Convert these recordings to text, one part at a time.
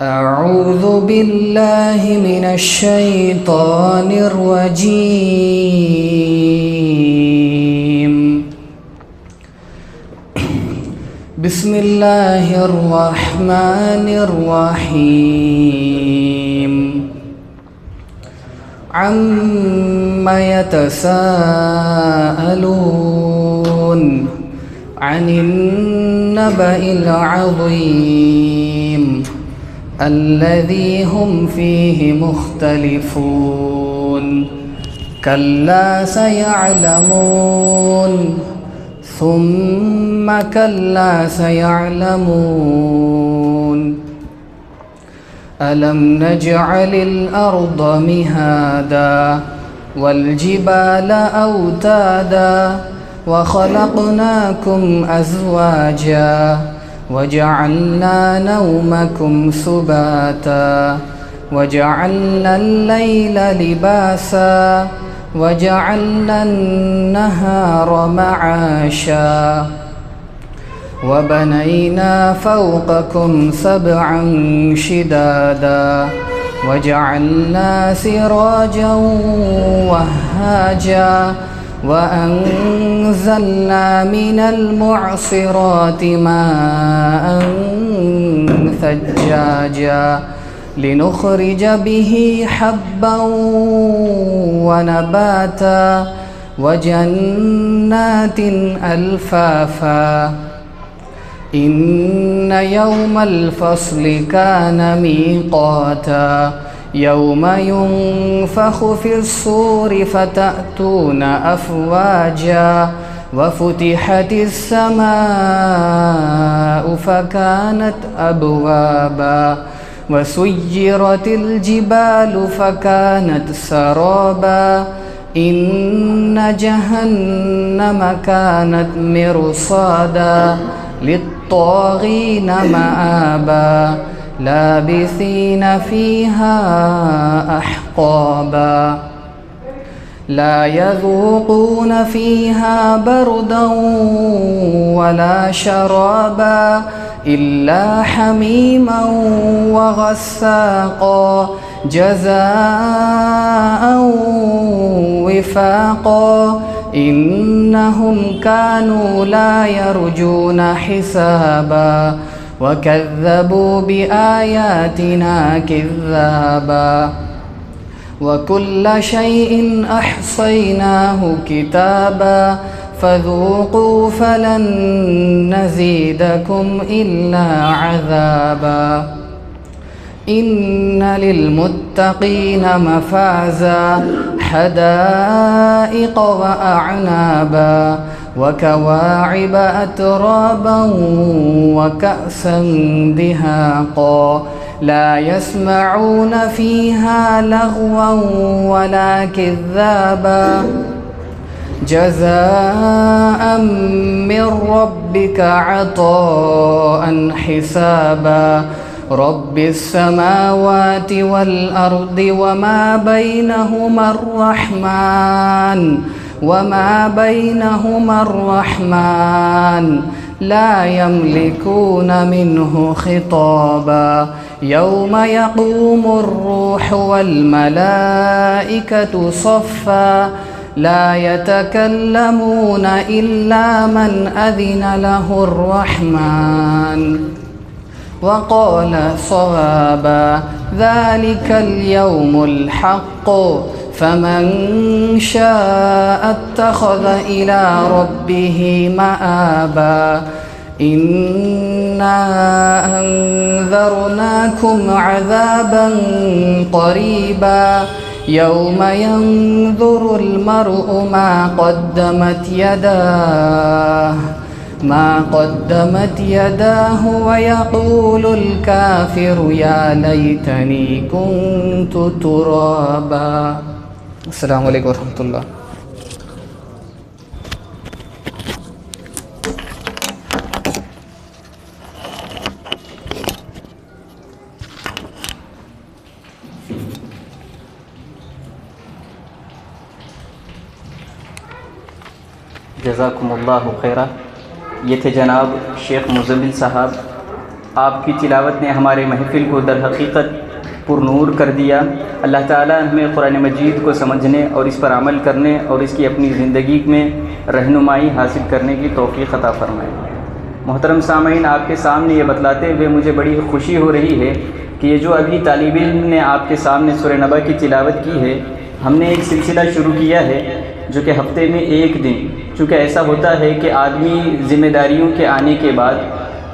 أعوذ بالله من الشيطان الرجيم. بسم الله الرحمن الرحيم. عما يتساءلون عن النبأ العظيم الذي هم فيه مختلفون. كلا سيعلمون ثم كلا سيعلمون. ألم نجعل الأرض مهادا والجبال أوتادا وخلقناكم أزواجا وجعلنا نومكم سباتا وجعلنا الليل لباسا وجعلنا النهار معاشا وبنينا فوقكم سبعا شدادا وجعلنا سراجا وهاجا وأنزلنا من المعصرات ماء ثجاجا لنخرج به حبا ونباتا وجنات ألفافا. إن يوم الفصل كان ميقاتا يوم ينفخ في الصور فتأتون أفواجا وفتحت السماء فكانت أبوابا وسيرت الجبال فكانت سرابا. إن جهنم كانت مرصادا للطاغين مآبا لابثين فيها أحقابا لا يذوقون فيها بردا ولا شرابا إلا حميما وغساقا جزاء وفاقا. إنهم كانوا لا يرجون حسابا وكذبوا بآياتنا كذابا وكل شيء أحصيناه كتابا فذوقوا فلن نزيدكم إلا عذابا. إن للمتقين مفازا حدائق وأعنابا وكواعب أترابا وكأسا دهاقا لا يسمعون فيها لغوا ولا كذابا جزاء من ربك عطاء حسابا. رب السماوات والأرض وما بينهما الرحمن لا يملكون منه خطابا. يوم يقوم الروح والملائكة صفا لا يتكلمون إلا من أذن له الرحمن وقال صوابا. ذلك اليوم الحق فمن شاء اتخذ إلى ربه مآبا. إنا أنذرناكم عذابا قريبا يوم ينظر المرء ما قدمت يداه ويقول الكافر يا ليتني كنت ترابا. السلام علیکم ورحمۃ اللہ. جزاکم اللہ خیرہ. یہ تھے جناب شیخ مزمل صاحب. آپ کی تلاوت نے ہمارے محفل کو در حقیقت پر نور کر دیا. اللہ تعالیٰ ہمیں قرآن مجید کو سمجھنے اور اس پر عمل کرنے اور اس کی اپنی زندگی میں رہنمائی حاصل کرنے کی توفیق عطا فرمائے. محترم سامعین، آپ کے سامنے یہ بتلاتے ہوئے مجھے بڑی خوشی ہو رہی ہے کہ یہ جو ابھی طالب علم نے آپ کے سامنے سورہ نبا کی تلاوت کی ہے، ہم نے ایک سلسلہ شروع کیا ہے جو کہ ہفتے میں ایک دن، چونکہ ایسا ہوتا ہے کہ آدمی ذمہ داریوں کے آنے کے بعد،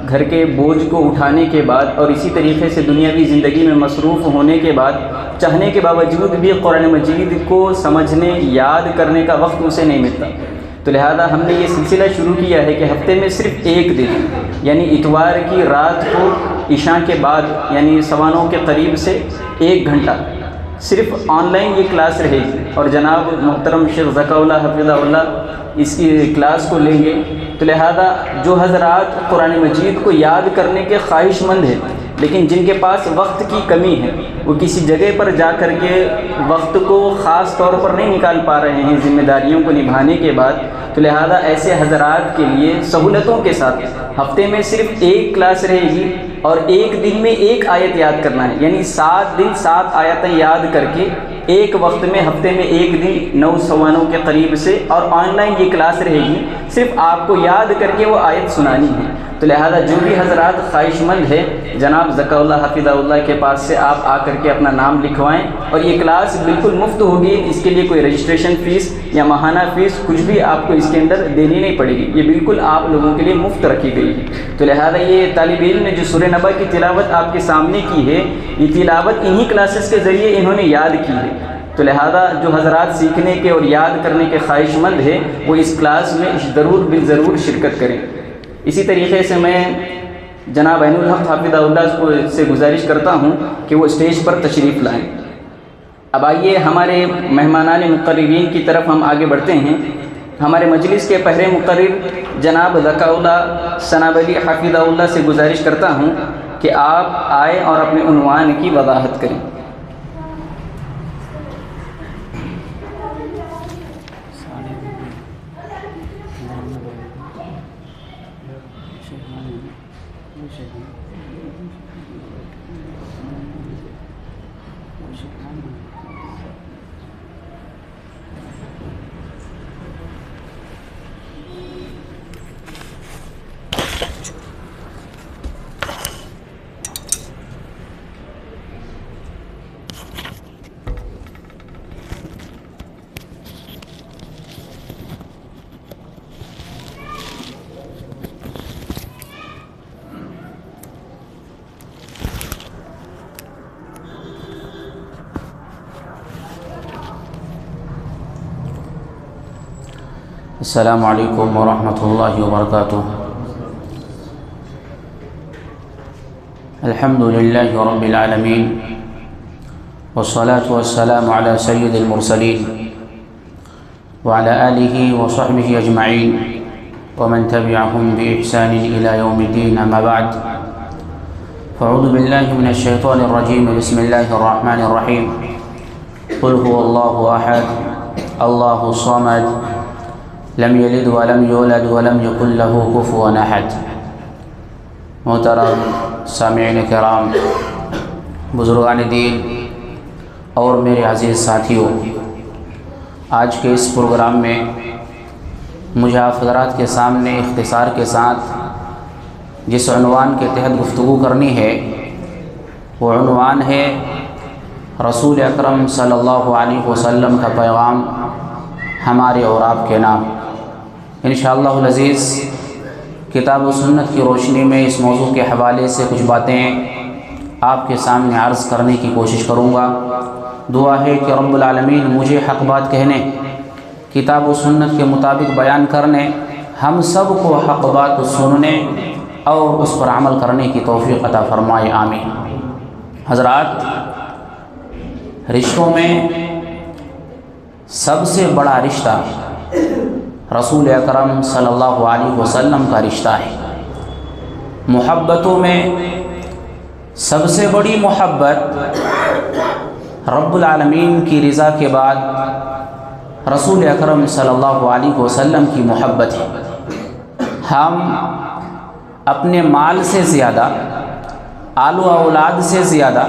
گھر کے بوجھ کو اٹھانے کے بعد اور اسی طریقے سے دنیاوی زندگی میں مصروف ہونے کے بعد چاہنے کے باوجود بھی قرآن مجید کو سمجھنے، یاد کرنے کا وقت اسے نہیں ملتا. تو لہذا ہم نے یہ سلسلہ شروع کیا ہے کہ ہفتے میں صرف ایک دن، یعنی اتوار کی رات کو عشاء کے بعد، یعنی 9:15 کے قریب سے 1 گھنٹہ صرف آن لائن یہ کلاس رہے گی. اور جناب محترم شیخ ذکا اللہ حفظہ اللہ اس کی کلاس کو لیں گے. تو لہذا جو حضرات قرآن مجید کو یاد کرنے کے خواہش مند ہیں لیکن جن کے پاس وقت کی کمی ہے، وہ کسی جگہ پر جا کر کے وقت کو خاص طور پر نہیں نکال پا رہے ہیں ذمہ داریوں کو نبھانے کے بعد، تو لہذا ایسے حضرات کے لیے سہولتوں کے ساتھ ہفتے میں صرف ایک کلاس رہے گی اور ایک دن میں ایک آیت یاد کرنا ہے. یعنی 7 دن 7 آیتیں یاد کر کے ایک وقت میں ہفتے میں ایک دن 9:15 کے قریب سے، اور آن لائن یہ کلاس رہے گی، صرف آپ کو یاد کر کے وہ آیت سنانی ہے. تو لہذا جو بھی حضرات خواہش مند ہے جناب ذکا اللہ حفظہ اللہ کے پاس سے آپ آ کر کے اپنا نام لکھوائیں. اور یہ کلاس بالکل مفت ہوگی، اس کے لیے کوئی رجسٹریشن فیس یا ماہانہ فیس کچھ بھی آپ کو اس کے اندر دینی نہیں پڑے گی. یہ بالکل آپ لوگوں کے لیے مفت رکھی گئی ہے. تو لہذا یہ طالب علم نے جو سورہ نبا کی تلاوت آپ کے سامنے کی ہے، یہ تلاوت انہی کلاسز کے ذریعے انہوں نے یاد کی ہے. تو لہذا جو حضرات سیکھنے کے اور یاد کرنے کے خواہش مند ہیں وہ اس کلاس میں ضرور بالضرور شرکت کریں. اسی طریقے سے میں جناب عین الحق حافظہ اللہ سے گزارش کرتا ہوں کہ وہ اسٹیج پر تشریف لائیں. اب آئیے ہمارے مہمانان مقررین کی طرف ہم آگے بڑھتے ہیں. ہمارے مجلس کے پہلے مقرر جناب ذکا اللہ ثنابلی حافظہ اللہ سے گزارش کرتا ہوں کہ آپ آئیں اور اپنے عنوان کی وضاحت کریں. السلام علیکم ورحمۃ اللہ وبرکاتہ. الحمد للہ رب العالمین والصلاة والسلام علی سید المرسلین وعلی آلہ وصحبہ اجمعین ومن تبعهم بإحسان إلى يوم الدین. اما بعد فاعوذ باللہ من الشیطان الرجیم. بسم اللہ الرحمن الرحیم. قل هو اللہ احد اللہ الصمد لم یلد ولم یولد ولم یکن له کفوا احد. محترم سامعین کرام، بزرگان دین اور میرے عزیز ساتھیوں، آج کے اس پروگرام میں مجھے آپ حضرات کے سامنے اختصار کے ساتھ جس عنوان کے تحت گفتگو کرنی ہے وہ عنوان ہے رسول اکرم صلی اللہ علیہ وسلم کا پیغام ہمارے اور آپ کے نام. انشاءاللہ العزیز کتاب و سنت کی روشنی میں اس موضوع کے حوالے سے کچھ باتیں آپ کے سامنے عرض کرنے کی کوشش کروں گا. دعا ہے کہ رب العالمین مجھے حق بات کہنے، کتاب و سنت کے مطابق بیان کرنے، ہم سب کو حق بات سننے اور اس پر عمل کرنے کی توفیق عطا فرمائے. آمین. حضرات، رشتوں میں سب سے بڑا رشتہ رسول اکرم صلی اللہ علیہ وسلم کا رشتہ ہے. محبتوں میں سب سے بڑی محبت رب العالمین کی رضا کے بعد رسول اکرم صلی اللہ علیہ وسلم کی محبت ہے. ہم اپنے مال سے زیادہ، آل و اولاد سے زیادہ،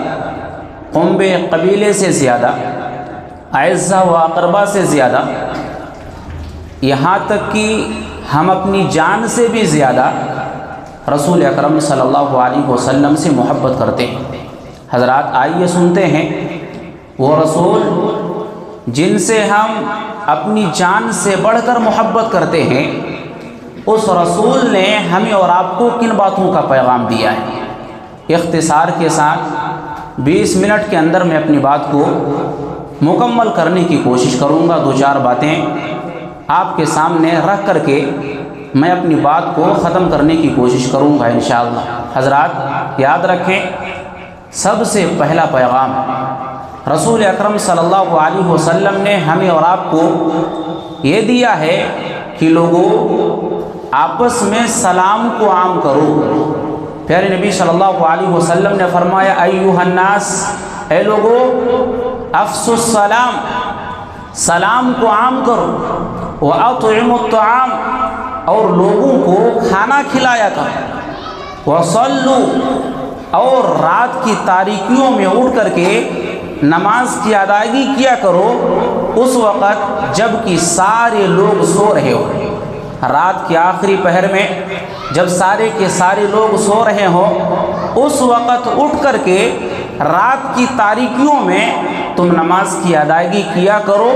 قنب قبیلے سے زیادہ، اعزہ و اقربا سے زیادہ، یہاں تک کہ ہم اپنی جان سے بھی زیادہ رسول اکرم صلی اللہ علیہ وسلم سے محبت کرتے ہیں۔ حضرات آئیے سنتے ہیں وہ رسول جن سے ہم اپنی جان سے بڑھ کر محبت کرتے ہیں، اس رسول نے ہمیں اور آپ کو کن باتوں کا پیغام دیا ہے۔ اختصار کے ساتھ 20 منٹ کے اندر میں اپنی بات کو مکمل کرنے کی کوشش کروں گا۔ 2-4 باتیں آپ کے سامنے رکھ کر کے میں اپنی بات کو ختم کرنے کی کوشش کروں گا انشاءاللہ۔ حضرات یاد رکھیں، سب سے پہلا پیغام رسول اکرم صلی اللہ علیہ وسلم نے ہمیں اور آپ کو یہ دیا ہے کہ لوگوں آپس میں سلام کو عام کرو۔ پیارے نبی صلی اللہ علیہ وسلم نے فرمایا ایھا الناس، اے لوگوں افشوا السلام، سلام کو عام کرو، واطعموا الطعام، اور لوگوں کو کھانا کھلایا کرو، وصلوا، اور رات کی تاریکیوں میں اٹھ کر کے نماز کی ادائیگی کیا کرو اس وقت جب کہ سارے لوگ سو رہے ہو۔ رات کے آخری پہر میں جب سارے کے سارے لوگ سو رہے ہوں، اس وقت اٹھ کر کے رات کی تاریکیوں میں تم نماز کی ادائیگی کیا کرو۔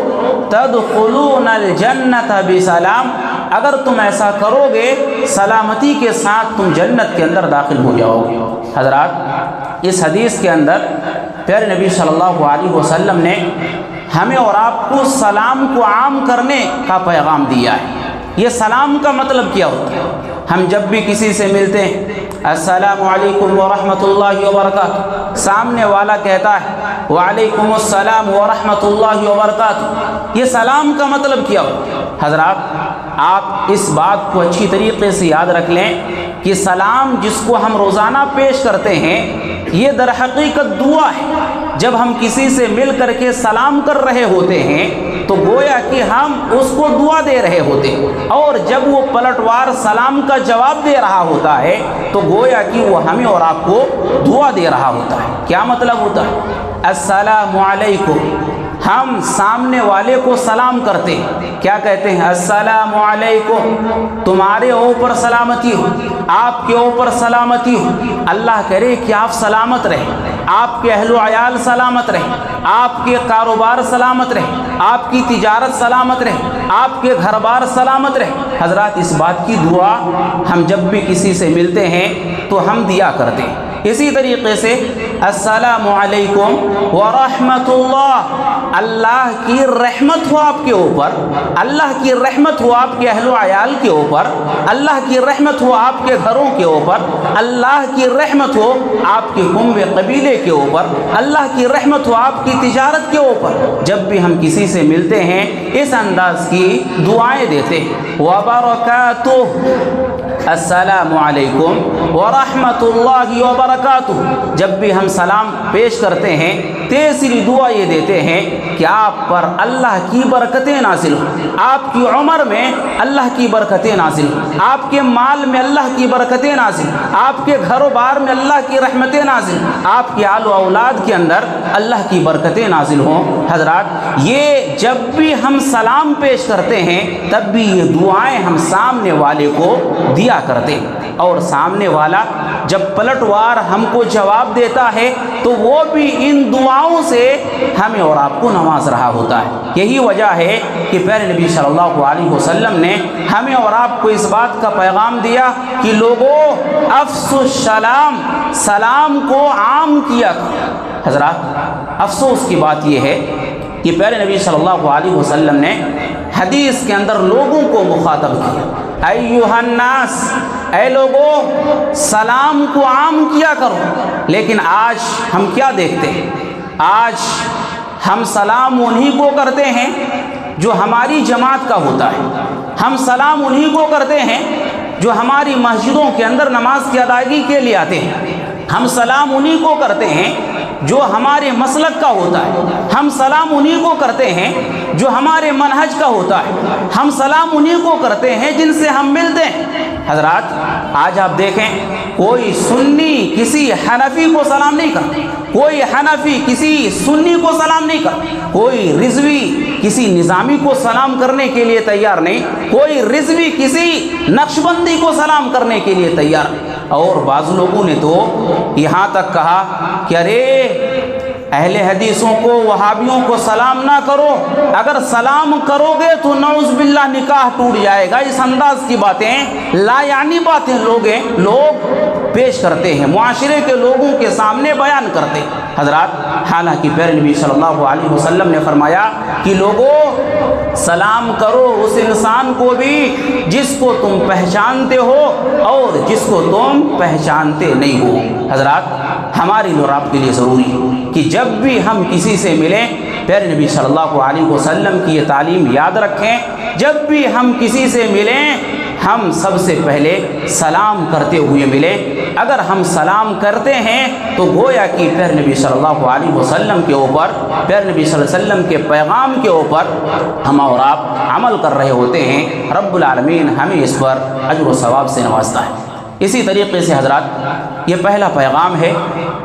تدخلون الجنت بسلام، اگر تم ایسا کرو گے سلامتی کے ساتھ تم جنت کے اندر داخل ہو جاؤ گے۔ حضرات اس حدیث کے اندر پیارے نبی صلی اللہ علیہ وسلم نے ہمیں اور آپ کو سلام کو عام کرنے کا پیغام دیا ہے۔ یہ سلام کا مطلب کیا ہوتا ہے؟ ہم جب بھی کسی سے ملتے ہیں السلام علیکم ورحمۃ اللہ وبرکاتہ، سامنے والا کہتا ہے وعلیکم السلام ورحمۃ اللہ وبرکاتہ، یہ سلام کا مطلب کیا ہوتا ہے؟ حضرات آپ اس بات کو اچھی طریقے سے یاد رکھ لیں کہ سلام جس کو ہم روزانہ پیش کرتے ہیں یہ در حقیقت دعا ہے۔ جب ہم کسی سے مل کر کے سلام کر رہے ہوتے ہیں تو گویا کہ ہم اس کو دعا دے رہے ہوتے ہیں، اور جب وہ پلٹوار سلام کا جواب دے رہا ہوتا ہے تو گویا کہ وہ ہمیں اور آپ کو دعا دے رہا ہوتا ہے۔ کیا مطلب ہوتا ہے؟ السلام علیکم، ہم سامنے والے کو سلام کرتے ہیں، کیا کہتے ہیں؟ السلام علیکم، تمہارے اوپر سلامتی ہو، آپ کے اوپر سلامتی ہو، اللہ کرے کہ آپ سلامت رہیں، آپ کے اہل و عیال سلامت رہیں، آپ کے کاروبار سلامت رہیں، آپ کی تجارت سلامت رہے، آپ کے گھر بار سلامت رہے۔ حضرات اس بات کی دعا ہم جب بھی کسی سے ملتے ہیں تو ہم دیا کرتے ہیں۔ اسی طریقے سے السلام علیکم ورحمۃ اللہ، اللہ کی رحمت ہو آپ کے اوپر، اللہ کی رحمت ہو آپ کے اہل و عیال کے اوپر، اللہ کی رحمت ہو آپ کے گھروں کے اوپر، اللہ کی رحمت ہو آپ کے قوم قبیلے کے اوپر، اللہ کی رحمت ہو آپ کی تجارت کے اوپر۔ جب بھی ہم کسی سے ملتے ہیں اس انداز کی دعائیں دیتے ہیں۔ وبرکاتہ، السلام علیکم ورحمۃ اللہ وبرکاتہ۔ جب بھی ہم سلام پیش کرتے ہیں تیسری دعا یہ دیتے ہیں کہ آپ پر اللہ کی برکتیں نازل ہوں، آپ کی عمر میں اللہ کی برکتیں نازل ہوں، آپ کے مال میں اللہ کی برکتیں نازل ہوں، آپ کے گھر و بار میں اللہ کی رحمتیں نازل ہوں، آپ کے آل و اولاد کے اندر اللہ کی برکتیں نازل ہوں۔ حضرات یہ جب بھی ہم سلام پیش کرتے ہیں تب بھی یہ دعائیں ہم سامنے والے کو دیا کرتے ہیں، اور سامنے والا جب پلٹوار ہم کو جواب دیتا ہے تو وہ بھی ان دعاؤں سے ہمیں اور آپ کو نواز رہا ہوتا ہے۔ یہی وجہ ہے کہ پیارے نبی صلی اللہ علیہ وسلم نے ہمیں اور آپ کو اس بات کا پیغام دیا کہ لوگوں افشوا السلام، سلام کو عام کیا کرو۔ حضرات افسوس کی بات یہ ہے کہ پیارے نبی صلی اللہ علیہ وسلم نے حدیث کے اندر لوگوں کو مخاطب کیا، ایھا الناس، اے لوگوں سلام کو عام کیا کرو۔ لیکن آج ہم کیا دیکھتے ہیں؟ آج ہم سلام انہی کو کرتے ہیں جو ہماری جماعت کا ہوتا ہے، ہم سلام انہی کو کرتے ہیں جو ہماری مسجدوں کے اندر نماز کی ادائیگی کے لیے آتے ہیں، ہم سلام انہی کو کرتے ہیں جو ہمارے مسلک کا ہوتا ہے، ہم سلام انہی کو کرتے ہیں جو ہمارے منہج کا ہوتا ہے، ہم سلام انہی کو کرتے ہیں جن سے ہم ملتے ہیں۔ حضرات آج آپ دیکھیں کوئی سنی کسی حنفی کو سلام نہیں کرتا، کوئی حنفی کسی سنی کو سلام نہیں کرتا، کوئی رضوی کسی نظامی کو سلام کرنے کے لیے تیار نہیں، کوئی رضوی کسی نقشبندی کو سلام کرنے کے لیے تیار نہیں۔ اور بعض لوگوں نے تو یہاں تک کہا کہ ارے اہل حدیثوں کو وہابیوں کو سلام نہ کرو، اگر سلام کرو گے تو نعوذ باللہ نکاح ٹوٹ جائے گا۔ اس انداز کی باتیں، لا یعنی باتیں لوگ پیش کرتے ہیں، معاشرے کے لوگوں کے سامنے بیان کرتے ہیں۔ حضرات حالانکہ پیارے نبی صلی اللہ علیہ وسلم نے فرمایا کہ لوگوں سلام کرو اس انسان کو بھی جس کو تم پہچانتے ہو اور جس کو تم پہچانتے نہیں ہو۔ حضرات ہمارے لیے اور آپ کے لیے ضروری ہے کہ جب بھی ہم کسی سے ملیں پیارے نبی صلی اللہ علیہ وسلم کی یہ تعلیم یاد رکھیں، جب بھی ہم کسی سے ملیں ہم سب سے پہلے سلام کرتے ہوئے ملیں۔ اگر ہم سلام کرتے ہیں تو گویا کہ پیارے نبی صلی اللہ علیہ وسلم کے اوپر، پیارے نبی صلی اللہ علیہ وسلم کے پیغام کے اوپر ہم اور آپ عمل کر رہے ہوتے ہیں۔ رب العالمین ہمیں اس پر اجر و ثواب سے نوازتا ہے۔ اسی طریقے سے حضرات یہ پہلا پیغام ہے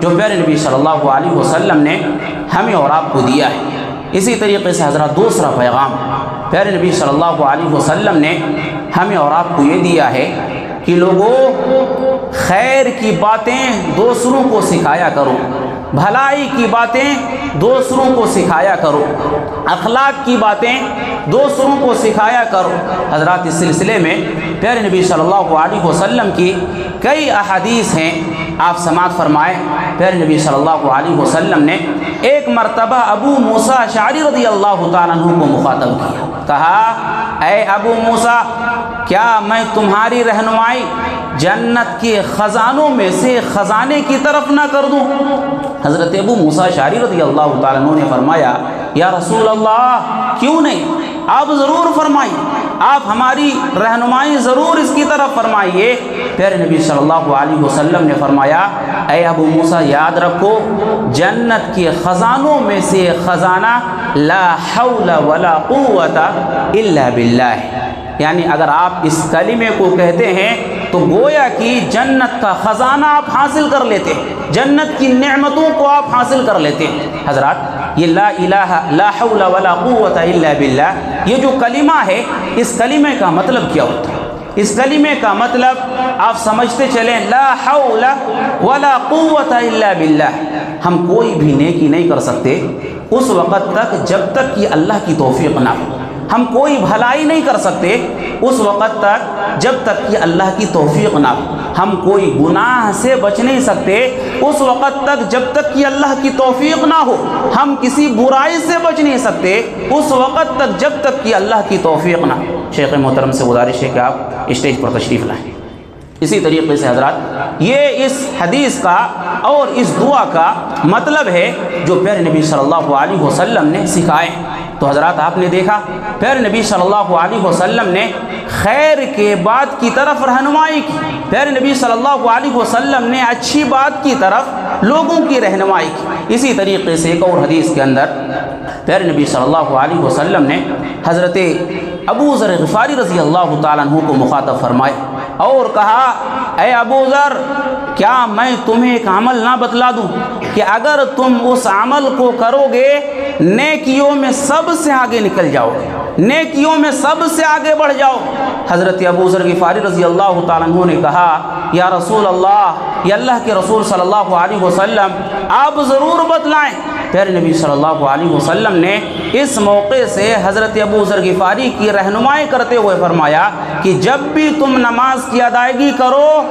جو پیارے نبی صلی اللہ علیہ وسلم نے ہمیں اور آپ کو دیا ہے۔ اسی طریقے سے حضرات دوسرا پیغام پیارے نبی صلی اللہ علیہ وسلم نے ہمیں اور آپ کو یہ دیا ہے کہ لوگوں خیر کی باتیں دوسروں کو سکھایا کرو، بھلائی کی باتیں دوسروں کو سکھایا کرو، اخلاق کی باتیں دوسروں کو سکھایا کرو۔ حضرات اس سلسلے میں پیارے نبی صلی اللہ علیہ وسلم کی کئی احادیث ہیں، آپ سماعت فرمائیں۔ پیارے نبی صلی اللہ علیہ وسلم نے ایک مرتبہ ابو موسیٰ اشعری رضی اللہ تعالیٰ عنہ کو مخاطب کیا، کہا اے ابو موسیٰ کیا میں تمہاری رہنمائی جنت کے خزانوں میں سے خزانے کی طرف نہ کر دوں؟ حضرت ابو موسیٰ اشعری رضی اللہ تعالیٰ عنہ نے فرمایا یا رسول اللہ کیوں نہیں، آپ ضرور فرمائیے، آپ ہماری رہنمائی ضرور اس کی طرف فرمائیے۔ پیارے نبی صلی اللہ علیہ وسلم نے فرمایا اے ابو موسیٰ یاد رکھو جنت کے خزانوں میں سے خزانہ لا حول ولا قوت الا باللہ، یعنی اگر آپ اس کلمے کو کہتے ہیں تو گویا کہ جنت کا خزانہ آپ حاصل کر لیتے ہیں، جنت کی نعمتوں کو آپ حاصل کر لیتے ہیں۔ حضرات یہ لا الہ لا حول ولا قوت الا باللہ یہ جو کلمہ ہے اس کلمے کا مطلب کیا ہوتا ہے؟ اس کلمے کا مطلب آپ سمجھتے چلیں لا حول ولا قوت الا باللہ، ہم کوئی بھی نیکی نہیں کر سکتے اس وقت تک جب تک کہ اللہ کی توفیق نہ ہو، ہم کوئی بھلائی نہیں کر سکتے اس وقت تک جب تک کہ اللہ کی توفیق نہ ہو، ہم کوئی گناہ سے بچ نہیں سکتے اس وقت تک جب تک کہ اللہ کی توفیق نہ ہو، ہم کسی برائی سے بچ نہیں سکتے اس وقت تک جب تک کہ اللہ کی توفیق نہ ہو۔ شیخ محترم سے گزارش ہے کہ آپ اسٹیج پر تشریف لائیں۔ اسی طریقے سے حضرات یہ اس حدیث کا اور اس دعا کا مطلب ہے جو پیارے نبی صلی اللہ علیہ وسلم نے سکھائے۔ تو حضرات آپ نے دیکھا پیارے نبی صلی اللہ علیہ وسلم نے خیر کے بات کی طرف رہنمائی کی، پیارے نبی صلی اللہ علیہ وسلم نے اچھی بات کی طرف لوگوں کی رہنمائی کی۔ اسی طریقے سے ایک اور حدیث کے اندر پیارے نبی صلی اللہ علیہ وسلم نے حضرت ابو ذر غفاری رضی اللہ تعالیٰ عنہ کو مخاطب فرمائے اور کہا اے ابو ذر کیا میں تمہیں ایک عمل نہ بتلا دوں کہ اگر تم اس عمل کو کرو گے نیکیوں میں سب سے آگے نکل جاؤ گے، نیکیوں میں سب سے آگے بڑھ جاؤ۔ حضرت ابو ذر غفاری رضی اللہ تعالیٰ عنہ نے کہا یا رسول اللہ، یا اللہ کے رسول صلی اللہ علیہ وسلم آپ ضرور بتلائیں۔ پیارے نبی صلی اللہ علیہ وسلم نے اس موقع سے حضرت ابو ذر غفاری کی رہنمائی کرتے ہوئے فرمایا کہ جب بھی تم نماز کی ادائیگی کرو،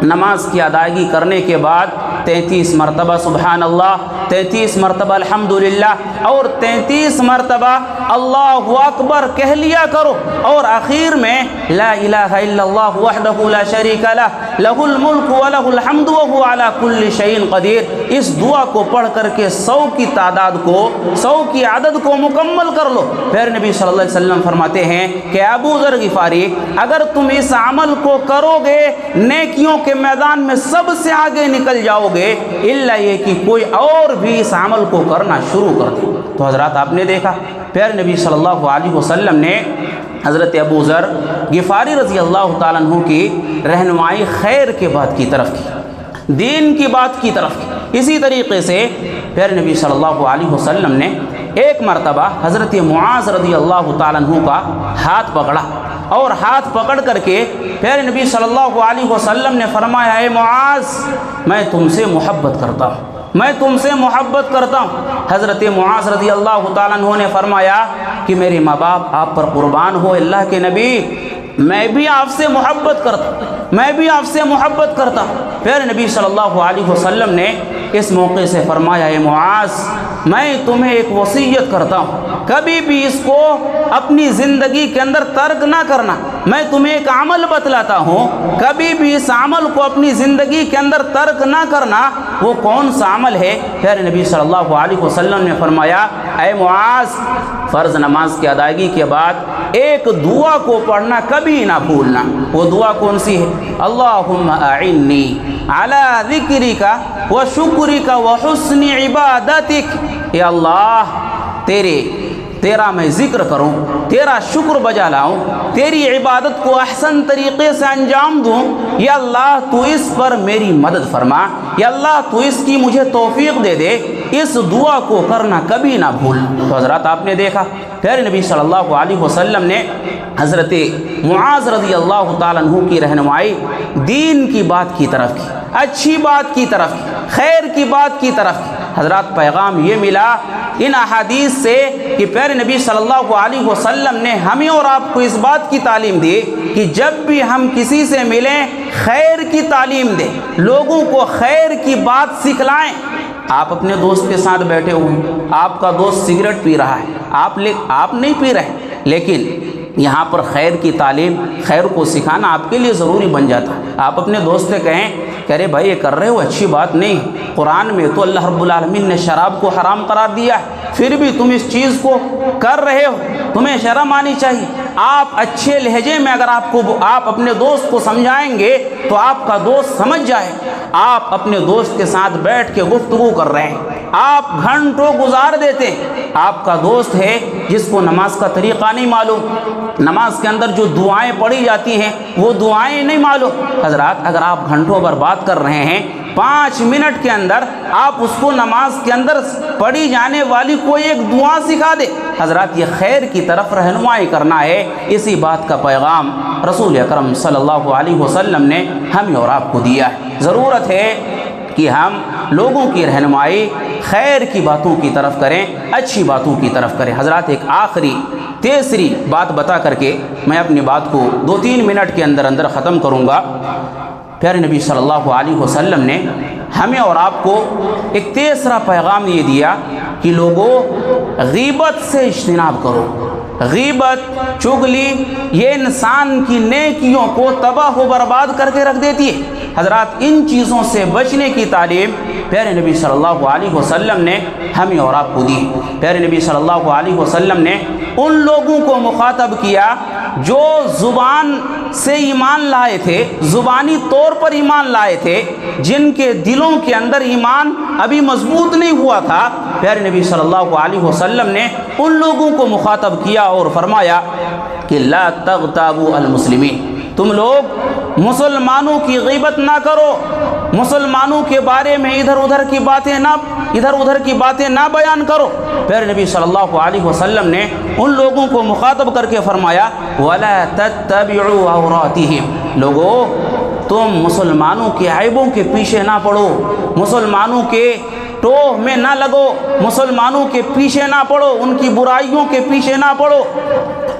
نماز کی ادائیگی کرنے کے بعد 33 مرتبہ سبحان اللہ، 33 مرتبہ الحمدللہ اور 33 مرتبہ اللہ اکبر کہہ لیا کرو، اور آخر میں لا الہ الا اللہ وحدہ لا شریک لہ لہ الملک ولہ الحمد وہو علی کل شیء قدیر، اس دعا کو پڑھ کر کے 100 کی تعداد کو، 100 کی عدد کو مکمل کر لو۔ پھر نبی صلی اللہ علیہ وسلم فرماتے ہیں کہ ابو ذر غفاری اگر تم اس عمل کو کرو گے نیکیوں کے میدان میں سب سے آگے نکل جاؤ گے، الا یہ کہ کوئی اور بھی اس عمل کو کرنا شروع کر دے۔ تو حضرات آپ نے دیکھا پیارے نبی صلی اللہ علیہ وسلم نے حضرت ابو ذر غفاری رضی اللہ تعالیٰ عنہ کی رہنمائی خیر کے بات کی طرف کی، دین کی بات کی طرف کی۔ اسی طریقے سے پیارے نبی صلی اللہ علیہ وسلم نے ایک مرتبہ حضرت معاذ رضی اللہ تعالیٰ عنہ کا ہاتھ پکڑا، اور ہاتھ پکڑ کر کے پیارے نبی صلی اللہ علیہ وسلم نے فرمایا، اے معاذ میں تم سے محبت کرتا ہوں، میں تم سے محبت کرتا ہوں۔ حضرت معاذ رضی اللہ تعالیٰ عنہ نے فرمایا کہ میرے ماں باپ آپ پر قربان ہو اللہ کے نبی، میں بھی آپ سے محبت کرتا ہوں، میں بھی آپ سے محبت کرتا ہوں۔ پیارے نبی صلی اللہ علیہ وسلم نے اس موقع سے فرمایا، اے معاذ میں تمہیں ایک وصیت کرتا ہوں، کبھی بھی اس کو اپنی زندگی کے اندر ترک نہ کرنا۔ میں تمہیں ایک عمل بتلاتا ہوں، کبھی بھی اس عمل کو اپنی زندگی کے اندر ترک نہ کرنا۔ وہ کون سا عمل ہے؟ پیارے نبی صلی اللہ علیہ وسلم نے فرمایا، اے معاذ فرض نماز کی ادائیگی کے بعد ایک دعا کو پڑھنا کبھی نہ بھولنا۔ وہ دعا کون سی ہے؟ اللہم اعنی علی ذکرک و شکرک و حسن عبادتک۔ اے اللہ تیرا میں ذکر کروں، تیرا شکر بجا لاؤں، تیری عبادت کو احسن طریقے سے انجام دوں۔ یا اللہ تو اس پر میری مدد فرما، یا اللہ تو اس کی مجھے توفیق دے دے، اس دعا کو کرنا کبھی نہ بھول۔ تو حضرات آپ نے دیکھا پیارے نبی صلی اللہ علیہ وسلم نے حضرت معاذ رضی اللہ تعالیٰ عنہ کی رہنمائی دین کی بات کی طرف کی، اچھی بات کی طرف کی، خیر کی بات کی طرف کی۔ حضرات پیغام یہ ملا ان احادیث سے کہ پیارے نبی صلی اللہ علیہ وسلم نے ہمیں اور آپ کو اس بات کی تعلیم دی کہ جب بھی ہم کسی سے ملیں خیر کی تعلیم دیں، لوگوں کو خیر کی بات سکھلائیں۔ آپ اپنے دوست کے ساتھ بیٹھے ہوئے، آپ کا دوست سگریٹ پی رہا ہے، آپ نہیں پی رہے، لیکن یہاں پر خیر کی تعلیم، خیر کو سکھانا آپ کے لیے ضروری بن جاتا ہے۔ آپ اپنے دوست سے کہیں کہ ارے بھائی یہ کر رہے ہو اچھی بات نہیں، قرآن میں تو اللہ رب العالمین نے شراب کو حرام قرار دیا ہے، پھر بھی تم اس چیز کو کر رہے ہو، تمہیں شرم آنی چاہیے۔ آپ اچھے لہجے میں اگر آپ اپنے دوست کو سمجھائیں گے تو آپ کا دوست سمجھ جائے۔ آپ اپنے دوست کے ساتھ بیٹھ کے گفتگو کر رہے ہیں، آپ گھنٹوں گزار دیتے ہیں، آپ کا دوست ہے جس کو نماز کا طریقہ نہیں معلوم، نماز کے اندر جو دعائیں پڑھی جاتی ہیں وہ دعائیں نہیں معلوم۔ حضرات اگر آپ گھنٹوں بھر بات کر رہے ہیں، 5 منٹ کے اندر آپ اس کو نماز کے اندر پڑھی جانے والی کوئی ایک دعا سکھا دے۔ حضرات یہ خیر کی طرف رہنمائی کرنا ہے۔ اسی بات کا پیغام رسول اکرم صلی اللہ علیہ وسلم نے ہمیں اور آپ کو دیا ہے۔ ضرورت ہے کہ ہم لوگوں کی رہنمائی خیر کی باتوں کی طرف کریں، اچھی باتوں کی طرف کریں۔ حضرات ایک آخری تیسری بات بتا کر کے میں اپنی بات کو 2-3 منٹ کے اندر ختم کروں گا۔ پیارے نبی صلی اللہ علیہ وسلم نے ہمیں اور آپ کو ایک تیسرا پیغام یہ دیا کہ لوگوں غیبت سے اجتناب کرو۔ غیبت، چغلی یہ انسان کی نیکیوں کو تباہ و برباد کر کے رکھ دیتی ہے۔ حضرات ان چیزوں سے بچنے کی تعلیم پیارے نبی صلی اللہ علیہ وسلم نے ہمیں اور آپ کو دی۔ پیارے نبی صلی اللہ علیہ وسلم نے ان لوگوں کو مخاطب کیا جو زبان سے ایمان لائے تھے، زبانی طور پر ایمان لائے تھے، جن کے دلوں کے اندر ایمان ابھی مضبوط نہیں ہوا تھا۔ پیارے نبی صلی اللہ علیہ وسلم نے ان لوگوں کو مخاطب کیا اور فرمایا کہ لا تغتابوا المسلمین، تم لوگ مسلمانوں کی غیبت نہ کرو، مسلمانوں کے بارے میں ادھر ادھر کی باتیں نہ بیان کرو۔ پیارے نبی صلی اللہ علیہ وسلم نے ان لوگوں کو مخاطب کر کے فرمایا وَلَا تَتَّبِعُوا عَوْرَاتِهِمْ، لوگو تم مسلمانوں کے عیبوں کے پیچھے نہ پڑو، مسلمانوں کے ٹوہ میں نہ لگو، مسلمانوں کے پیچھے نہ پڑو، ان کی برائیوں کے پیچھے نہ پڑو۔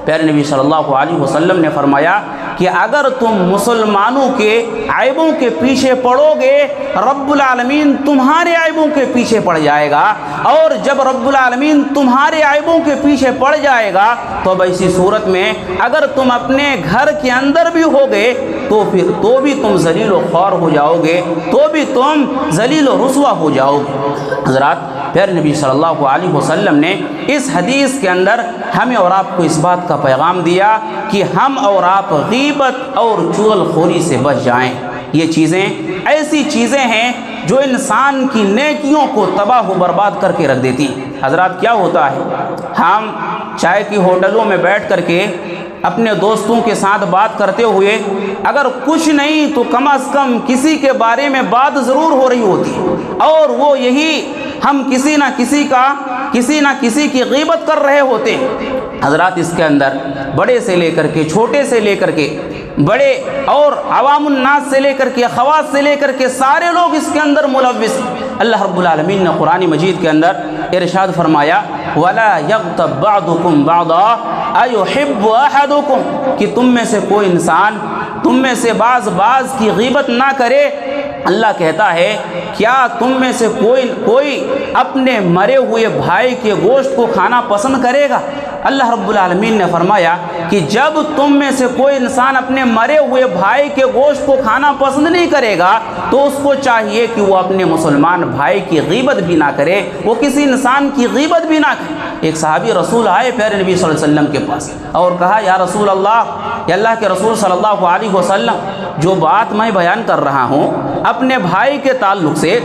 پیارے نبی صلی اللہ علیہ وسلم نے فرمایا کہ اگر تم مسلمانوں کے عیبوں کے پیچھے پڑو گے رب العالمین تمہارے عیبوں کے پیچھے پڑ جائے گا، اور جب رب العالمین تمہارے عیبوں کے پیچھے پڑ جائے گا تو اب ایسی صورت میں اگر تم اپنے گھر کے اندر بھی ہوگے تو بھی تم ذلیل و خوار ہو جاؤ گے، تو بھی تم ذلیل و رسوا ہو جاؤ گے۔ حضرات پیارے نبی صلی اللہ علیہ وسلم نے اس حدیث کے اندر ہمیں اور آپ کو اس بات کا پیغام دیا کہ ہم اور آپ غیبت اور چغل خوری سے بچ جائیں۔ یہ چیزیں ایسی چیزیں ہیں جو انسان کی نیکیوں کو تباہ و برباد کر کے رکھ دیتی ہیں۔ حضرات کیا ہوتا ہے، ہم چائے کی ہوٹلوں میں بیٹھ کر کے اپنے دوستوں کے ساتھ بات کرتے ہوئے اگر کچھ نہیں تو کم از کم کسی کے بارے میں بات ضرور ہو رہی ہوتی ہے، اور وہ یہی ہم کسی نہ کسی کی غیبت کر رہے ہوتے ہیں۔ حضرات، اس کے اندر بڑے سے لے کر کے چھوٹے سے لے کر کے بڑے اور عوام الناس سے لے کر کے خواص سے لے کر کے سارے لوگ اس کے اندر ملوث۔ اللہ رب العالمین نے قرآن مجید کے اندر ارشاد فرمایا وَلَا يَغْتَبْ بَعْضُكُمْ بَعْضًا أَيُحِبُّ أَحَدُكُمْ، کہ تم میں سے کوئی انسان تم میں سے بعض کی غیبت نہ کرے۔ اللہ کہتا ہے کیا تم میں سے کوئی اپنے مرے ہوئے بھائی کے گوشت کو کھانا پسند کرے گا؟ اللہ رب العالمین نے فرمایا کہ جب تم میں سے کوئی انسان اپنے مرے ہوئے بھائی کے گوشت کو کھانا پسند نہیں کرے گا تو اس کو چاہیے کہ وہ اپنے مسلمان بھائی کی غیبت بھی نہ کرے، وہ کسی انسان کی غیبت بھی نہ کرے۔ ایک صحابی رسول آئے پیارے نبی صلی اللہ علیہ وسلم کے پاس اور کہا یا رسول اللہ، یا اللہ کے رسول صلی اللہ علیہ وسلم، جو بات میں بیان کر رہا ہوں اپنے بھائی کے تعلق سے،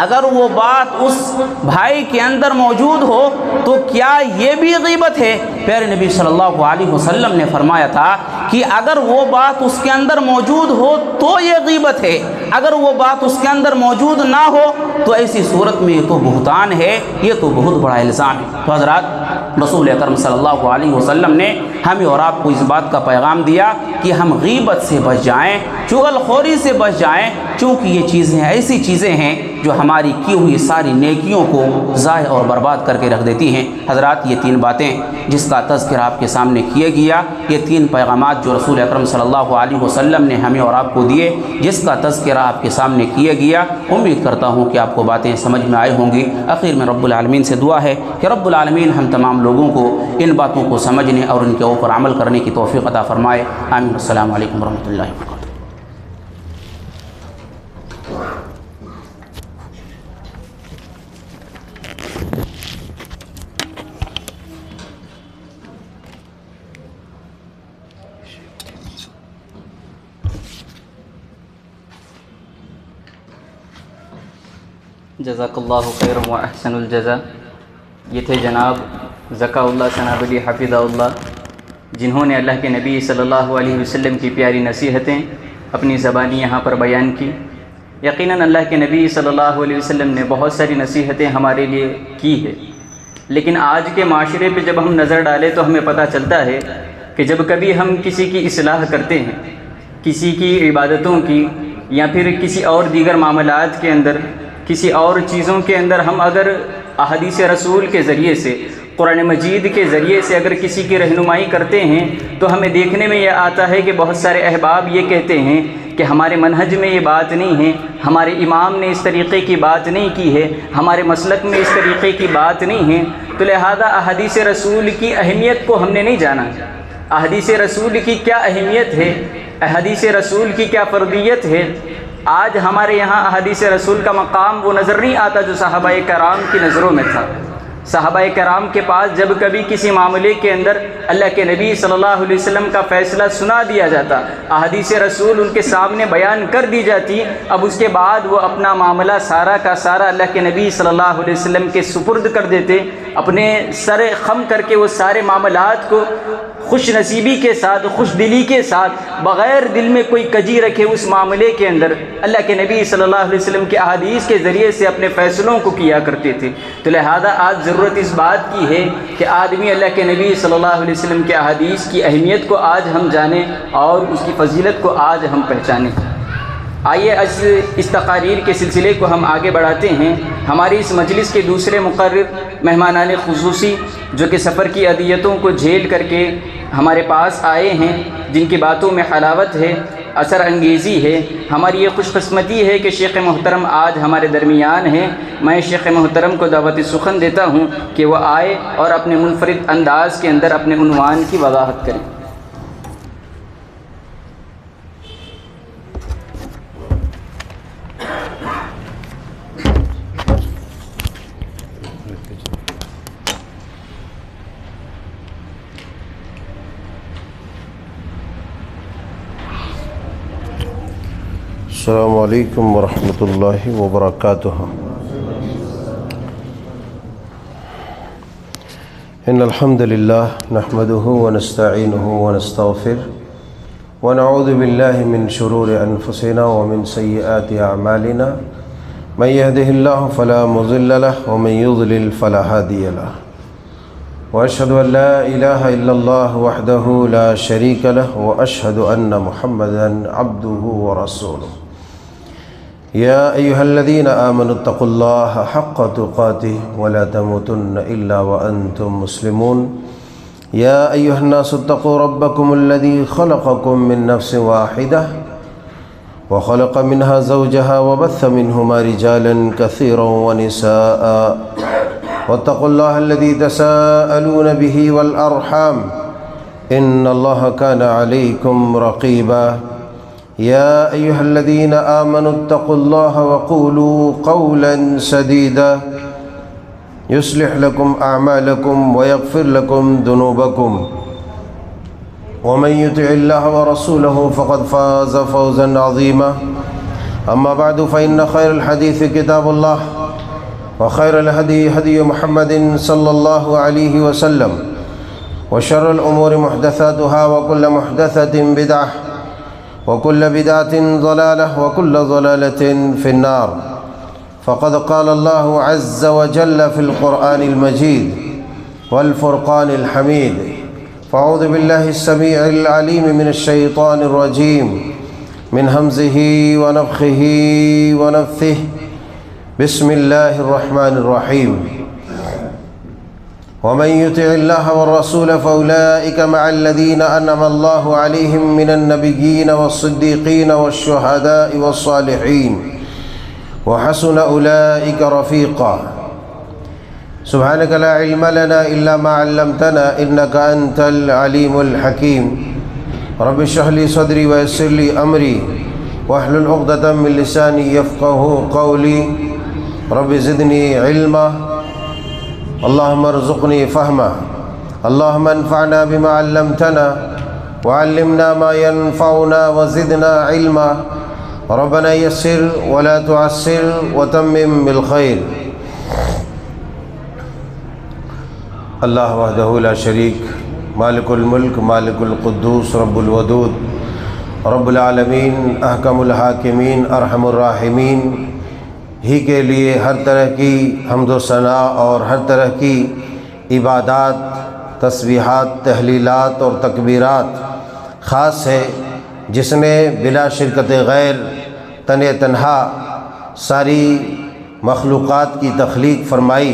اگر وہ بات اس بھائی کے اندر موجود ہو تو کیا یہ بھی غیبت ہے؟ پیارے نبی صلی اللہ علیہ وسلم نے فرمایا تھا کہ اگر وہ بات اس کے اندر موجود ہو تو یہ غیبت ہے، اگر وہ بات اس کے اندر موجود نہ ہو تو ایسی صورت میں یہ تو بہتان ہے، یہ تو بہت بڑا الزام ہے۔ تو حضرات، رسول اکرم صلی اللہ علیہ وسلم نے ہمیں اور آپ کو اس بات کا پیغام دیا کہ ہم غیبت سے بچ جائیں، چغل خوری سے بچ جائیں، چونکہ یہ چیزیں ایسی چیزیں ہیں جو ہماری کی ہوئی ساری نیکیوں کو ضائع اور برباد کر کے رکھ دیتی ہیں۔ حضرات، یہ تین باتیں جس کا تذکرہ آپ کے سامنے کیا گیا، یہ تین پیغامات جو رسول اکرم صلی اللہ علیہ وسلم نے ہمیں اور آپ کو دیے، جس کا تذکرہ آپ کے سامنے کیا گیا، امید کرتا ہوں کہ آپ کو باتیں سمجھ میں آئی ہوں گی۔ آخر میں رب العالمین سے دعا ہے کہ رب العالمین ہم تمام لوگوں کو ان باتوں کو سمجھنے اور ان کے اوپر عمل کرنے کی توفیق عطا فرمائے۔ آمین۔ السلام علیکم ورحمۃ اللہ وبرکاتہ۔ جزاک اللہ خیر و احسن الجزا۔ یہ تھے جناب ذکا اللہ ثناب علی حفظہ اللہ، جنہوں نے اللہ کے نبی صلی اللہ علیہ وسلم کی پیاری نصیحتیں اپنی زبانی یہاں پر بیان کی۔ یقیناً اللہ کے نبی صلی اللہ علیہ وسلم نے بہت ساری نصیحتیں ہمارے لیے کی ہے، لیکن آج کے معاشرے پہ جب ہم نظر ڈالیں تو ہمیں پتہ چلتا ہے کہ جب کبھی ہم کسی کی اصلاح کرتے ہیں، کسی کی عبادتوں کی یا پھر کسی اور دیگر معاملات کے اندر، کسی اور چیزوں کے اندر ہم اگر احادیث رسول کے ذریعے سے، قرآن مجید کے ذریعے سے اگر کسی کی رہنمائی کرتے ہیں تو ہمیں دیکھنے میں یہ آتا ہے کہ بہت سارے احباب یہ کہتے ہیں کہ ہمارے منہج میں یہ بات نہیں ہے، ہمارے امام نے اس طریقے کی بات نہیں کی ہے، ہمارے مسلک میں اس طریقے کی بات نہیں ہے، تو لہذا احادیث رسول کی اہمیت کو ہم نے نہیں جانا۔ احادیث رسول کی کیا اہمیت ہے، احادیث رسول کی کیا فرضیت ہے۔ آج ہمارے یہاں احادیث رسول کا مقام وہ نظر نہیں آتا جو صحابہ کرام کی نظروں میں تھا۔ صحابہ کرام کے پاس جب کبھی کسی معاملے کے اندر اللہ کے نبی صلی اللہ علیہ وسلم کا فیصلہ سنا دیا جاتا، احادیث رسول ان کے سامنے بیان کر دی جاتی، اب اس کے بعد وہ اپنا معاملہ سارا کا سارا اللہ کے نبی صلی اللہ علیہ وسلم کے سپرد کر دیتے، اپنے سر خم کر کے وہ سارے معاملات کو خوش نصیبی کے ساتھ، خوش دلی کے ساتھ، بغیر دل میں کوئی کجی رکھے اس معاملے کے اندر اللہ کے نبی صلی اللہ علیہ وسلم کے احادیث کے ذریعے سے اپنے فیصلوں کو کیا کرتے تھے۔ تو لہذا آج ضرورت اس بات کی ہے کہ آدمی اللہ کے نبی صلی اللہ علیہ وسلم کے احادیث کی اہمیت کو آج ہم جانیں اور اس کی فضیلت کو آج ہم پہچانیں۔ آئیے اس تقاریر کے سلسلے کو ہم آگے بڑھاتے ہیں۔ ہماری اس مجلس کے دوسرے مقرر مہمانان خصوصی جو کہ سفر کی اذیتوں کو جھیل کر کے ہمارے پاس آئے ہیں، جن کی باتوں میں حلاوت ہے، اثر انگیزی ہے، ہماری یہ خوش قسمتی ہے کہ شیخ محترم آج ہمارے درمیان ہیں۔ میں شیخ محترم کو دعوت سخن دیتا ہوں کہ وہ آئے اور اپنے منفرد انداز کے اندر اپنے عنوان کی وضاحت کریں۔ السلام علیکم ورحمۃ اللہ وبرکاتہ۔ إن الحمد لله نحمده ونستعينه ونستغفره ونعوذ بالله من شرور أنفسنا ومن سيئات أعمالنا من يهده الله فلا مضل له ومن يضلل فلا هادي له وأشهد أن لا إله إلا الله وحده لا شريك له وأشهد أن محمدا عبده ورسوله يا أيها الذين آمنوا اتقوا الله حق تقاته ولا تموتن إلا وأنتم مسلمون يا أيها الناس اتقوا ربكم الذي خلقكم من نفس واحدة وخلق منها زوجها وبث منهما رجالا كثيرا ونساء واتقوا الله الذي تساءلون به والأرحام إن الله كان عليكم رقيبا يا أيها الذين آمنوا اتقوا الله وقولوا قولا سديدا يصلح لكم أعمالكم ويغفر لكم ذنوبكم ومن يطع الله ورسوله فقد فاز فوزا عظيما أما بعد فإن خير الحديث كتاب الله وخير الهدي هدي محمد صلى الله عليه وسلم وشر الأمور محدثاتها وكل محدثة بدعة وكل بدعة ضلالة وكل ضلالة في النار فقد قال الله عز وجل في القرآن المجيد والفرقان الحميد فأعوذ بالله السميع العليم من الشيطان الرجيم من همزه ونفخه ونفثه بسم الله الرحمن الرحيم ومن يطع الله والرسول فأولئك مع الذين أنعم الله عليهم من النبيين والصديقين والشهداء والصالحين وحسن أولئك رفيقا سبحانك لا علم لنا إلا ما علمتنا إنك أنت العليم الحكيم رب اشرح لي صدري ويسر لي أمري واحلل عقدة من لساني يفقه قولي رب زدني علما اللهم ارزقني فهما اللهم انفعنا بما علمتنا وعلمنا ما ينفعنا وزدنا علما ربنا يسر ولا تعسر وتمم بالخير اللہ وحدہ لا شریک مالک الملک مالک القدوس رب الودود رب العالمین احکم الحاکمین ارحم الراحمین ہی کے لیے ہر طرح کی حمد و ثناء اور ہر طرح کی عبادات تسبیحات تحلیلات اور تکبیرات خاص ہے جس نے بلا شرکت غیر تنہا ساری مخلوقات کی تخلیق فرمائی،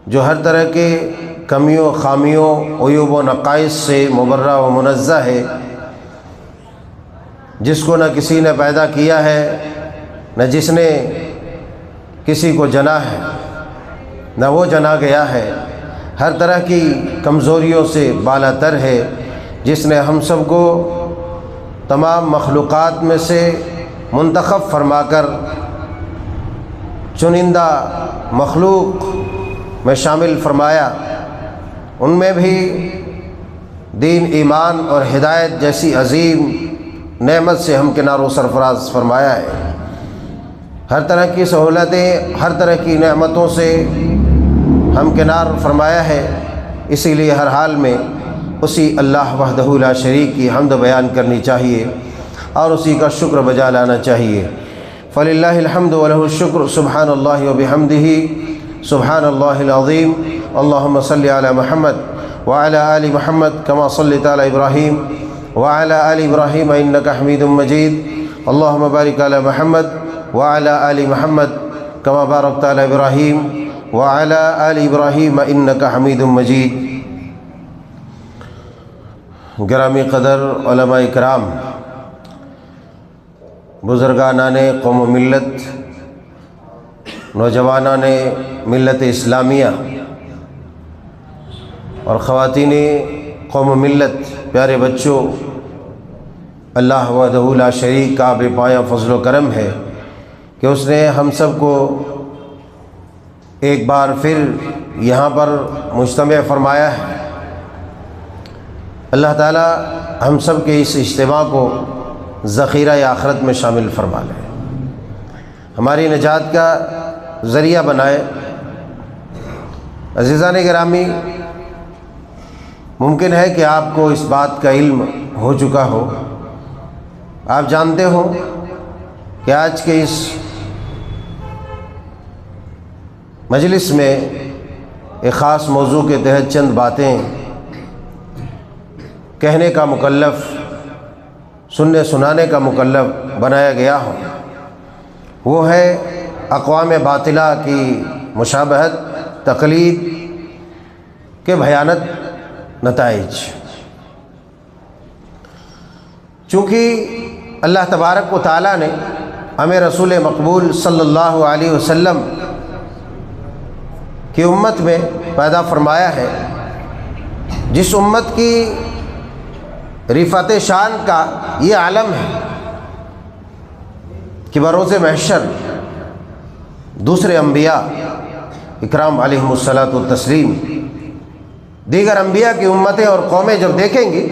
جو ہر طرح کے کمیوں خامیوں عیوب و نقائص سے مبرہ و منزہ ہے، جس کو نہ کسی نے پیدا کیا ہے نہ جس نے کسی کو جنا ہے نہ وہ جنا گیا ہے، ہر طرح کی کمزوریوں سے بالا تر ہے، جس نے ہم سب کو تمام مخلوقات میں سے منتخب فرما کر چنندہ مخلوق میں شامل فرمایا، ان میں بھی دین ایمان اور ہدایت جیسی عظیم نعمت سے ہمکنار و سرفراز فرمایا ہے، ہر طرح کی سہولتیں ہر طرح کی نعمتوں سے ہمکنار فرمایا ہے، اسی لیے ہر حال میں اسی اللہ وحدہ لا شریک کی حمد بیان کرنی چاہیے اور اسی کا شکر بجا لانا چاہیے۔ فللہ الحمد ولہ الشکر سبحان اللہ وبحمدہ سبحان اللہ العظیم اللہم صلی علی محمد وعلی آل محمد کما صلیت علی ابراہیم وعلی آل ابراہیم انکا حمید مجید اللہم بارک علی محمد وعلی آل محمد کما بارکت علی ابراہیم وعلی آل ابراہیم انکا حمید مجید۔ گرامی قدر علماء اکرام، بزرگانان قوم و ملت، نوجوانان ملت اسلامیہ اور خواتین قوم و ملت، پیارے بچوں، اللہ وحدہ لا شریک کا بے پایہ فضل و کرم ہے کہ اس نے ہم سب کو ایک بار پھر یہاں پر مجتمع فرمایا ہے۔ اللہ تعالی ہم سب کے اس اجتماع کو ذخیرہ آخرت میں شامل فرما لے، ہماری نجات کا ذریعہ بنائے۔ عزیزان گرامی، ممکن ہے کہ آپ کو اس بات کا علم ہو چکا ہو، آپ جانتے ہو کہ آج کے اس مجلس میں ایک خاص موضوع کے تحت چند باتیں کہنے کا مکلف، سننے سنانے کا مکلف بنایا گیا ہو، وہ ہے اقوام باطلہ کی مشابہت، تقلید کے بھیانک نتائج۔ چونکہ اللہ تبارک و تعالیٰ نے ہمیں رسول مقبول صلی اللہ علیہ وسلم کی امت میں پیدا فرمایا ہے، جس امت کی رفعت شان کا یہ عالم ہے کہ بروز محشر دوسرے انبیاء اکرام علیہم الصلاۃ والتسلیم دیگر انبیاء کی امتیں اور قومیں جب دیکھیں گی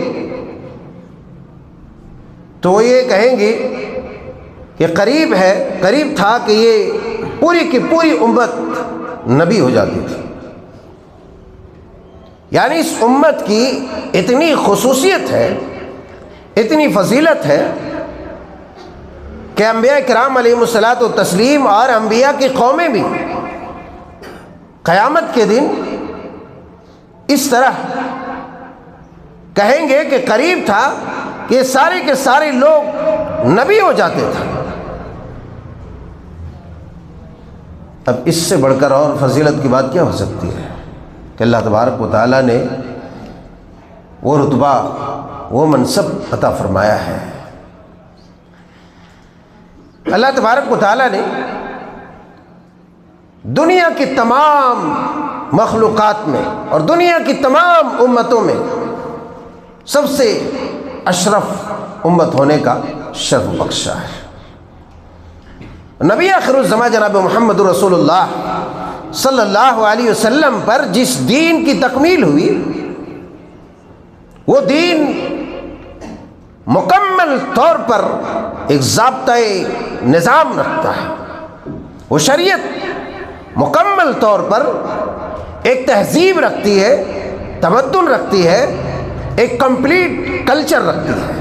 تو وہ یہ کہیں گی کہ قریب تھا کہ یہ پوری کی پوری امت نبی ہو جاتی تھی۔ یعنی اس امت کی اتنی خصوصیت ہے، اتنی فضیلت ہے کہ انبیاء کرام علیہم الصلاۃ والتسلیم اور انبیاء کی قومیں بھی قیامت کے دن اس طرح کہیں گے کہ قریب تھا کہ یہ سارے کے سارے لوگ نبی ہو جاتے تھے۔ اب اس سے بڑھ کر اور فضیلت کی بات کیا ہو سکتی ہے کہ اللہ تبارک و تعالیٰ نے وہ رتبہ، وہ منصب عطا فرمایا ہے۔ اللہ تبارک و تعالیٰ نے دنیا کی تمام مخلوقات میں اور دنیا کی تمام امتوں میں سب سے اشرف امت ہونے کا شرف بخشا ہے۔ نبی آخر الزماں جناب محمد رسول اللہ صلی اللہ علیہ وسلم پر جس دین کی تکمیل ہوئی، وہ دین مکمل طور پر ایک ضابطۂ نظام رکھتا ہے، وہ شریعت مکمل طور پر ایک تہذیب رکھتی ہے، تمدن رکھتی ہے، ایک کمپلیٹ کلچر رکھتی ہے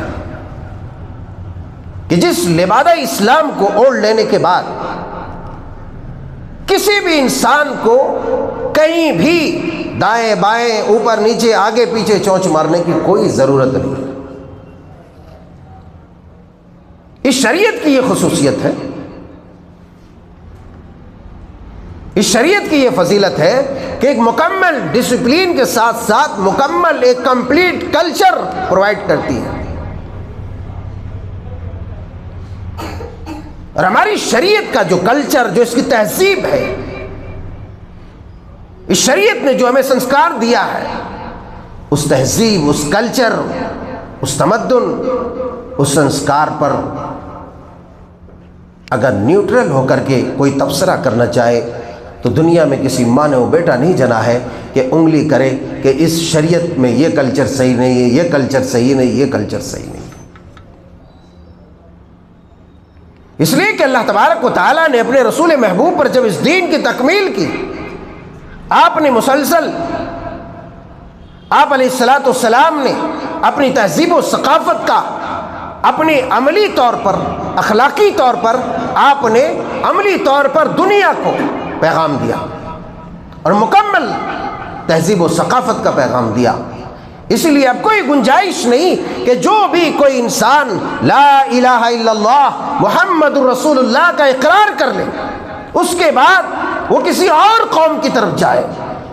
کہ جس لبادہ اسلام کو اوڑھ لینے کے بعد کسی بھی انسان کو کہیں بھی دائیں بائیں اوپر نیچے آگے پیچھے چونچ مارنے کی کوئی ضرورت نہیں۔ اس شریعت کی یہ خصوصیت ہے، اس شریعت کی یہ فضیلت ہے کہ ایک مکمل ڈسپلین کے ساتھ ساتھ مکمل ایک کمپلیٹ کلچر پرووائڈ کرتی ہے۔ اور ہماری شریعت کا جو کلچر، جو اس کی تہذیب ہے، اس شریعت نے جو ہمیں سنسکار دیا ہے، اس تہذیب، اس کلچر، اس تمدن، اس سنسکار پر اگر نیوٹرل ہو کر کے کوئی تبصرہ کرنا چاہے تو دنیا میں کسی ماں نے وہ بیٹا نہیں جنا ہے کہ انگلی کرے کہ اس شریعت میں یہ کلچر صحیح نہیں ہے، یہ کلچر صحیح نہیں، یہ کلچر صحیح نہیں۔ اس لیے کہ اللہ تبارک و تعالیٰ نے اپنے رسول محبوب پر جب اس دین کی تکمیل کی، آپ نے مسلسل، آپ علیہ الصلاۃ والسلام نے اپنی تہذیب و ثقافت کا اپنے عملی طور پر، اخلاقی طور پر، آپ نے عملی طور پر دنیا کو پیغام دیا اور مکمل تہذیب و ثقافت کا پیغام دیا۔ اسی لیے اب کوئی گنجائش نہیں کہ جو بھی کوئی انسان لا الہ الا اللہ محمد رسول اللہ کا اقرار کر لے، اس کے بعد وہ کسی اور قوم کی طرف جائے،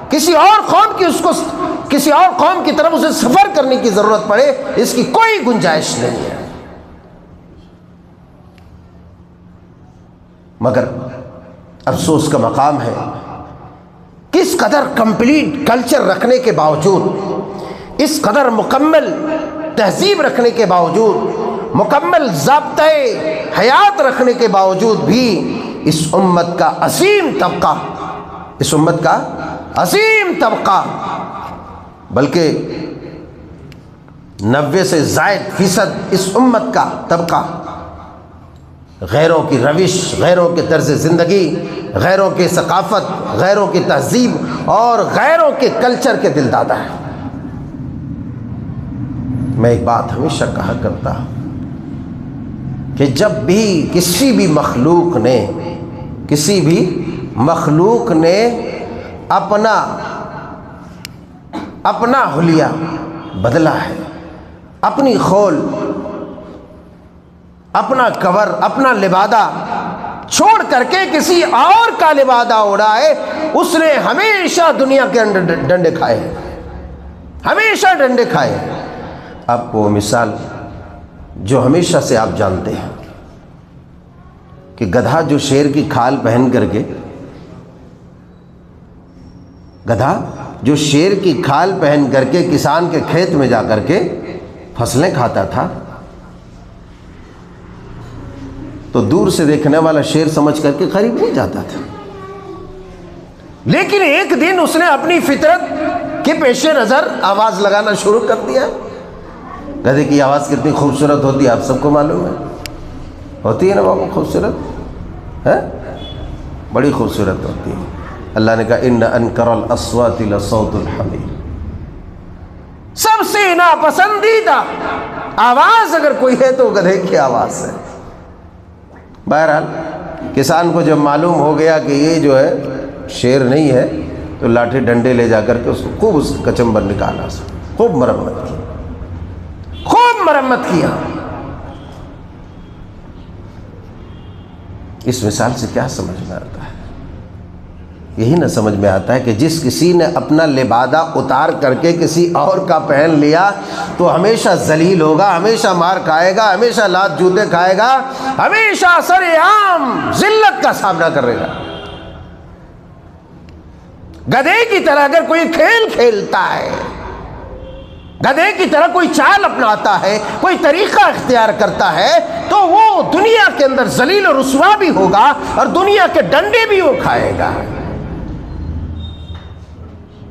کسی اور قوم کی طرف اسے سفر کرنے کی ضرورت پڑے، اس کی کوئی گنجائش نہیں ہے۔ مگر افسوس کا مقام ہے، کس قدر کمپلیٹ کلچر رکھنے کے باوجود، اس قدر مکمل تہذیب رکھنے کے باوجود، مکمل ضابطۂ حیات رکھنے کے باوجود بھی اس امت کا عظیم طبقہ بلکہ 90 سے زائد فیصد اس امت کا طبقہ غیروں کی روش، غیروں کے طرز زندگی، غیروں کی ثقافت، غیروں کی تہذیب اور غیروں کے کلچر کے دل دادا ہے۔ میں ایک بات ہمیشہ کہا کرتا ہوں کہ جب بھی کسی بھی مخلوق نے اپنا حلیہ بدلا ہے، اپنی خول، اپنا کور، اپنا لبادہ چھوڑ کر کے کسی اور کا لبادہ اوڑھا ہے، اس نے ہمیشہ دنیا کے اندر ڈنڈے کھائے ہیں، ہمیشہ ڈنڈے کھائے ہیں۔ آپ کو مثال جو ہمیشہ سے آپ جانتے ہیں کہ گدھا جو شیر کی کھال پہن کر کے، گدھا جو شیر کی کھال پہن کر کے کسان کے کھیت میں جا کر کے فصلیں کھاتا تھا، تو دور سے دیکھنے والا شیر سمجھ کر کے قریب نہیں جاتا تھا، لیکن ایک دن اس نے اپنی فطرت کے پیش نظر آواز لگانا شروع کر دیا۔ گدھے کی آواز کتنی خوبصورت ہوتی ہے آپ سب کو معلوم ہے، ہوتی ہے نا بابا خوبصورت ہے، بڑی خوبصورت ہوتی ہے۔ اللہ نے کہا ان انکر الاصوات لصوت الحمیر، سب سے ناپسندیدہ آواز اگر کوئی ہے تو گدھے کی آواز ہے۔ بہرحال کسان کو جب معلوم ہو گیا کہ یہ جو ہے شیر نہیں ہے، تو لاٹھی ڈنڈے لے جا کر کے اس کو خوب اس کچمبر نکالا، خوب مرمت کی، خوب مرمت کیا۔ اس مثال سے کیا سمجھ میں آتا ہے؟ یہی نہ سمجھ میں آتا ہے کہ جس کسی نے اپنا لبادہ اتار کر کے کسی اور کا پہن لیا تو ہمیشہ ذلیل ہوگا، ہمیشہ مار کھائے گا، ہمیشہ لات جوتے کھائے گا، ہمیشہ سر عام ذلت کا سامنا کرے گا۔ گدھے کی طرح اگر کوئی کھیل کھیلتا ہے، گدھے کی طرح کوئی چال اپناتا ہے، کوئی طریقہ اختیار کرتا ہے، تو وہ دنیا کے اندر ذلیل و رسوا بھی ہوگا اور دنیا کے ڈنڈے بھی وہ کھائے گا۔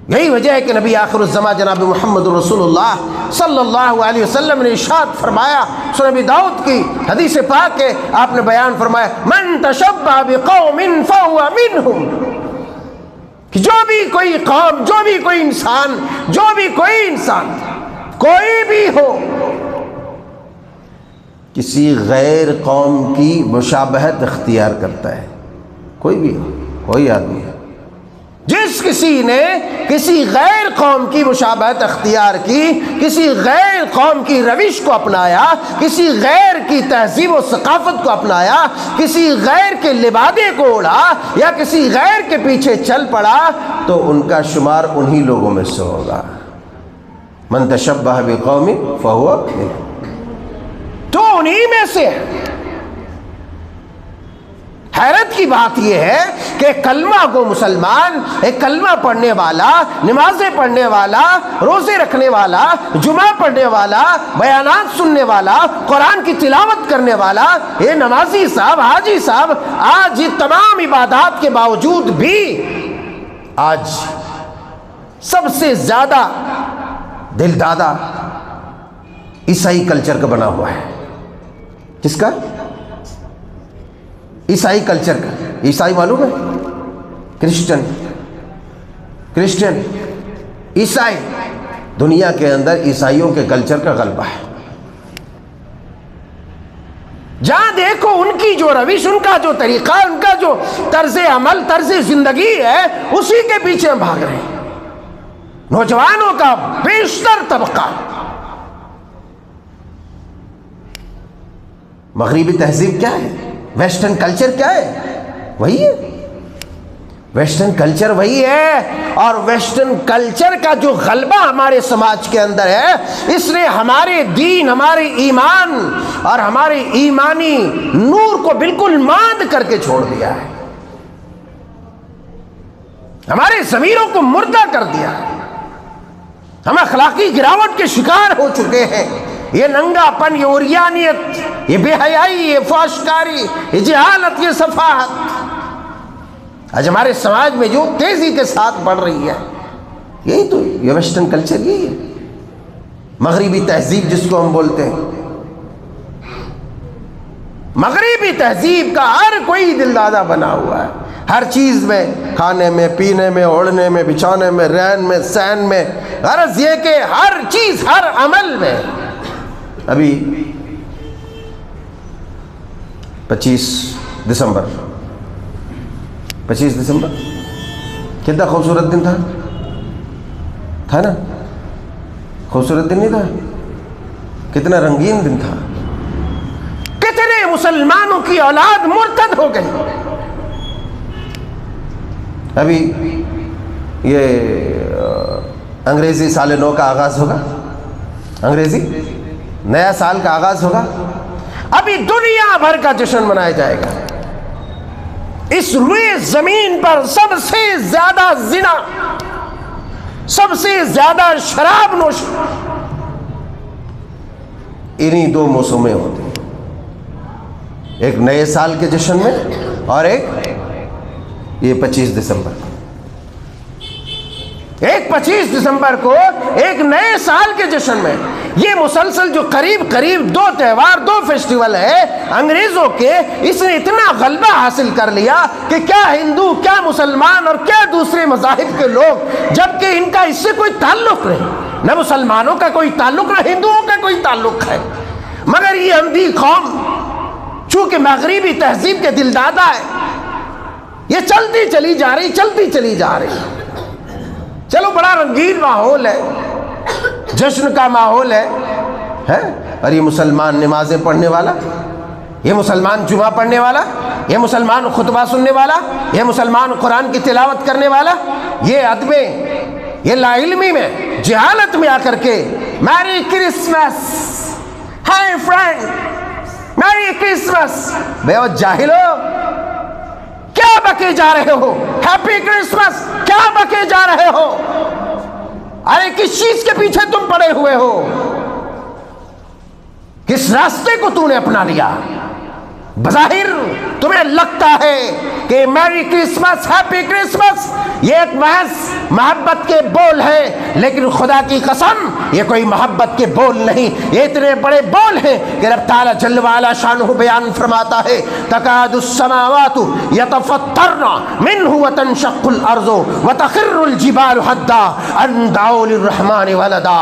یہی وجہ ہے کہ نبی آخر الزماں جناب محمد رسول اللہ صلی اللہ علیہ وسلم نے ارشاد فرمایا، سنن ابی داؤد کی حدیث پاک ہے، آپ نے بیان فرمایا من تشبہ بقوم فہو منہم، کہ جو بھی کوئی قوم، جو بھی کوئی انسان، کوئی بھی ہو، کسی غیر قوم کی مشابہت اختیار کرتا ہے، کوئی بھی ہو، کوئی آدمی ہے، جس کسی نے کسی غیر قوم کی مشابہت اختیار کی، کسی غیر قوم کی روش کو اپنایا، کسی غیر کی تہذیب و ثقافت کو اپنایا، کسی غیر کے لبادے کو اوڑھا یا کسی غیر کے پیچھے چل پڑا، تو ان کا شمار انہی لوگوں میں سے ہوگا۔ من تشبہ بقوم فہو منہم، تو انہی میں سے۔ حیرت کی بات یہ ہے کہ کلمہ گو مسلمان، ایک کلمہ پڑھنے والا، نمازیں پڑھنے والا، روزے رکھنے والا، جمعہ پڑھنے والا، بیانات سننے والا، قرآن کی تلاوت کرنے والا، یہ نمازی صاحب، حاجی صاحب، آج یہ تمام عبادات کے باوجود بھی آج سب سے زیادہ دل دادا عیسائی کلچر کا بنا ہوا ہے۔ کس کا؟ عیسائی کلچر کا۔ عیسائی معلوم ہے؟ کرسچن، عیسائی، دنیا کے اندر عیسائیوں کے کلچر کا غلبہ ہے۔ جہاں دیکھو ان کی جو روش، ان کا جو طریقہ، ان کا جو طرز عمل، طرز زندگی ہے، اسی کے پیچھے ہم بھاگ رہے ہیں۔ نوجوانوں کا بیشتر طبقہ مغربی تہذیب کیا ہے، ویسٹرن کلچر کیا ہے، وہی ہے، ویسٹرن کلچر وہی ہے۔ اور ویسٹرن کلچر کا جو غلبہ ہمارے سماج کے اندر ہے، اس نے ہمارے دین، ہمارے ایمان اور ہمارے ایمانی نور کو بالکل ماند کر کے چھوڑ دیا ہے، ہمارے ضمیروں کو مردہ کر دیا ہے۔ ہم اخلاقی گراوٹ کے شکار ہو چکے ہیں۔ یہ ننگا پن، یہ عریانیت، یہ بے حیائی، یہ فحشکاری، یہ جہالت، یہ سفاہت آج ہمارے سماج میں جو تیزی کے ساتھ بڑھ رہی ہے، یہی تو یہ ویسٹرن کلچر، یہی ہے مغربی تہذیب جس کو ہم بولتے ہیں۔ مغربی تہذیب کا ہر کوئی دل دادا بنا ہوا ہے، ہر چیز میں، کھانے میں، پینے میں، اوڑھنے میں، بچھانے میں، رہن میں، سہن میں، غرض یہ کہ ہر چیز، ہر عمل میں۔ ابھی 25 دسمبر کتنا خوبصورت دن تھا نا؟ خوبصورت دن نہیں تھا؟ کتنا رنگین دن تھا۔ کتنے مسلمانوں کی اولاد مرتد ہو گئی۔ ابھی یہ انگریزی سال نو کا آغاز ہوگا، انگریزی نیا سال کا آغاز ہوگا، ابھی دنیا بھر کا جشن منایا جائے گا۔ اس روئے زمین پر سب سے زیادہ زنا، سب سے زیادہ شراب نوش انہی دو موسمیں ہوتے ہیں، ایک نئے سال کے جشن میں اور ایک یہ 25 دسمبر، ایک 25 دسمبر کو ایک نئے سال کے جشن میں۔ یہ مسلسل جو قریب دو تہوار، دو فیسٹیول ہے انگریزوں کے، اس نے اتنا غلبہ حاصل کر لیا کہ کیا ہندو، کیا مسلمان اور کیا دوسرے مذاہب کے لوگ، جبکہ ان کا اس سے کوئی تعلق نہیں، نہ مسلمانوں کا کوئی تعلق، نہ ہندوؤں کا کوئی تعلق ہے، مگر یہ اندھی قوم چونکہ مغربی تہذیب کے دل دادا ہے، یہ چلتی چلی جا رہی۔ چلو بڑا رنگین ماحول ہے، جشن کا ماحول ہے، اور یہ مسلمان نمازیں پڑھنے والا، یہ مسلمان جمعہ پڑھنے والا، یہ مسلمان خطبہ سننے والا، یہ مسلمان قرآن کی تلاوت کرنے والا، یہ ادب میں، یہ لا علمی میں، جہالت میں آ کر کے میری کرسمس، ہائی فرینڈ میری کرسمس، بے وہ جاہلو کیا بکے جا رہے ہو؟ ہیپی کرسمس کیا بکے جا رہے ہو؟ ارے کس چیز کے پیچھے تم پڑے ہوئے ہو؟ کس راستے کو تم نے اپنا لیا؟ بظاہر تمہیں لگتا ہے کہ میری کرسمس، ہیپی کرسمس یہ ایک محض محبت کے بول ہے، لیکن خدا کی قسم یہ کوئی محبت کے بول نہیں، یہ اتنے بڑے بول ہیں کہ رب تعالیٰ جل وعلا شانہ بیان فرماتا ہے تکاد السماوات یتفطرن منہ وتنشق الارض وتخر الجبال حدا ان دعوا للرحمن ولدا۔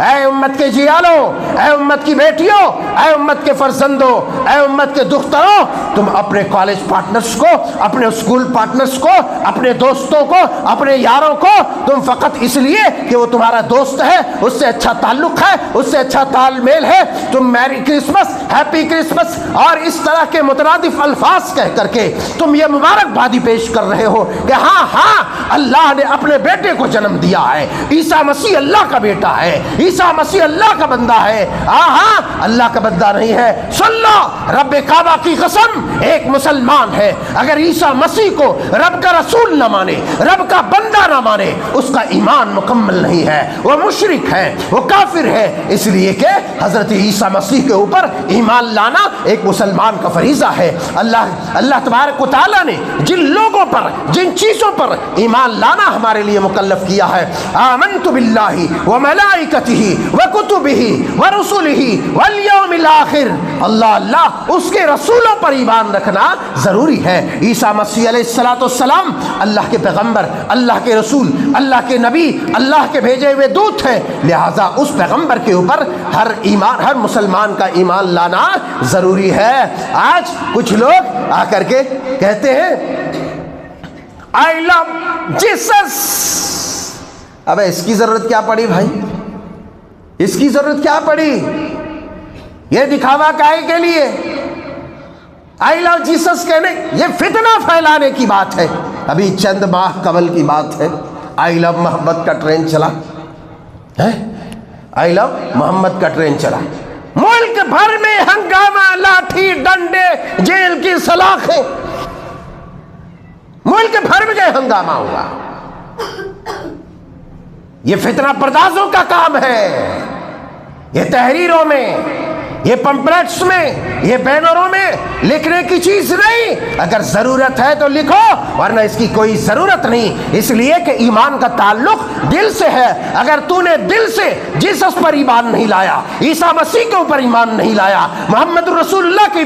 اے امت کے جیالو، اے امت کی بیٹیوں، اے امت کے فرزندوں، اے امت کے دختروں، تم اپنے کالج پارٹنرز کو، اپنے اسکول پارٹنرز کو، اپنے دوستوں کو، اپنے یاروں کو، تم فقط اس لیے کہ وہ تمہارا دوست ہے، اس سے اچھا تعلق ہے، اس سے اچھا تال میل ہے، تم میری کرسمس، ہیپی کرسمس اور اس طرح کے مترادف الفاظ کہہ کر کے تم یہ مبارکبادی پیش کر رہے ہو کہ ہاں اللہ نے اپنے بیٹے کو جنم دیا ہے، عیسیٰ مسیح اللہ کا بیٹا ہے، عیسیٰ مسیح اللہ کا بندہ ہے۔ ہاں اللہ کا بندہ نہیں ہے، سن لو رب کعبہ کی قسم، ایک مسلمان ہے اگر عیسیٰ مسیح کو رب کا رسول نہ مانے، رب کا بندہ نہ مانے، اس کا ایمان مکمل نہیں ہے، وہ مشرک ہے، وہ کافر ہے، اس لیے کہ حضرت عیسیٰ مسیح کے اوپر ایمان لانا ایک مسلمان کا فریضہ ہے۔ اللہ تبارک و تعالیٰ نے جن لوگوں پر، جن چیزوں پر ایمان لانا ہمارے لیے مکلف کیا ہے، آمنت باللہ وملائکتہ وکتبہ ورسلہ والیوم الآخر، اللہ اس کے رسولوں پر ایمان رکھنا ضروری ہے۔ عیسیٰ مسیح علیہ السلام اللہ کے پیغمبر، اللہ کے رسول، اللہ کے نبی، اللہ کے بھیجے ہوئے دودت ہیں، لہٰذا اس پیغمبر کے اوپر ہر مسلمان کا ایمان لانا ضروری ہے۔ آج کچھ لوگ آ کر کے کہتے ہیں آئی لو جیسس، ابے اس کی ضرورت کیا پڑی بھائی؟ اس کی ضرورت کیا پڑی؟ یہ دکھاوا کائے کے لیے؟ آئی لو جیسس کہنے، یہ فتنہ پھیلانے کی بات ہے۔ ابھی چند ماہ قبل کی بات ہے، آئی لو محمد کا ٹرین چلا ہے، آئی لو محمد کا ٹرین چلا، ملک بھر میں ہنگامہ، لاٹھی ڈنڈے، جیل کی سلاخیں، ملک بھر میں ہنگامہ ہوا۔ یہ فتنہ پردازوں کا کام ہے، یہ تحریروں میں، یہ پمپلیٹس میں، یہ بینروں میں لکھنے کی چیز نہیں. اگر ضرورت ہے تو لکھو، ورنہ اس کی کوئی ضرورت نہیں. اس لیے کہ ایمان کا تعلق دل سے ہے. اگر تو نے دل سے جیسس پر ایمان نہیں لایا، عیسیٰ مسیح کے اوپر ایمان نہیں لایا، محمد رسول اللہ کے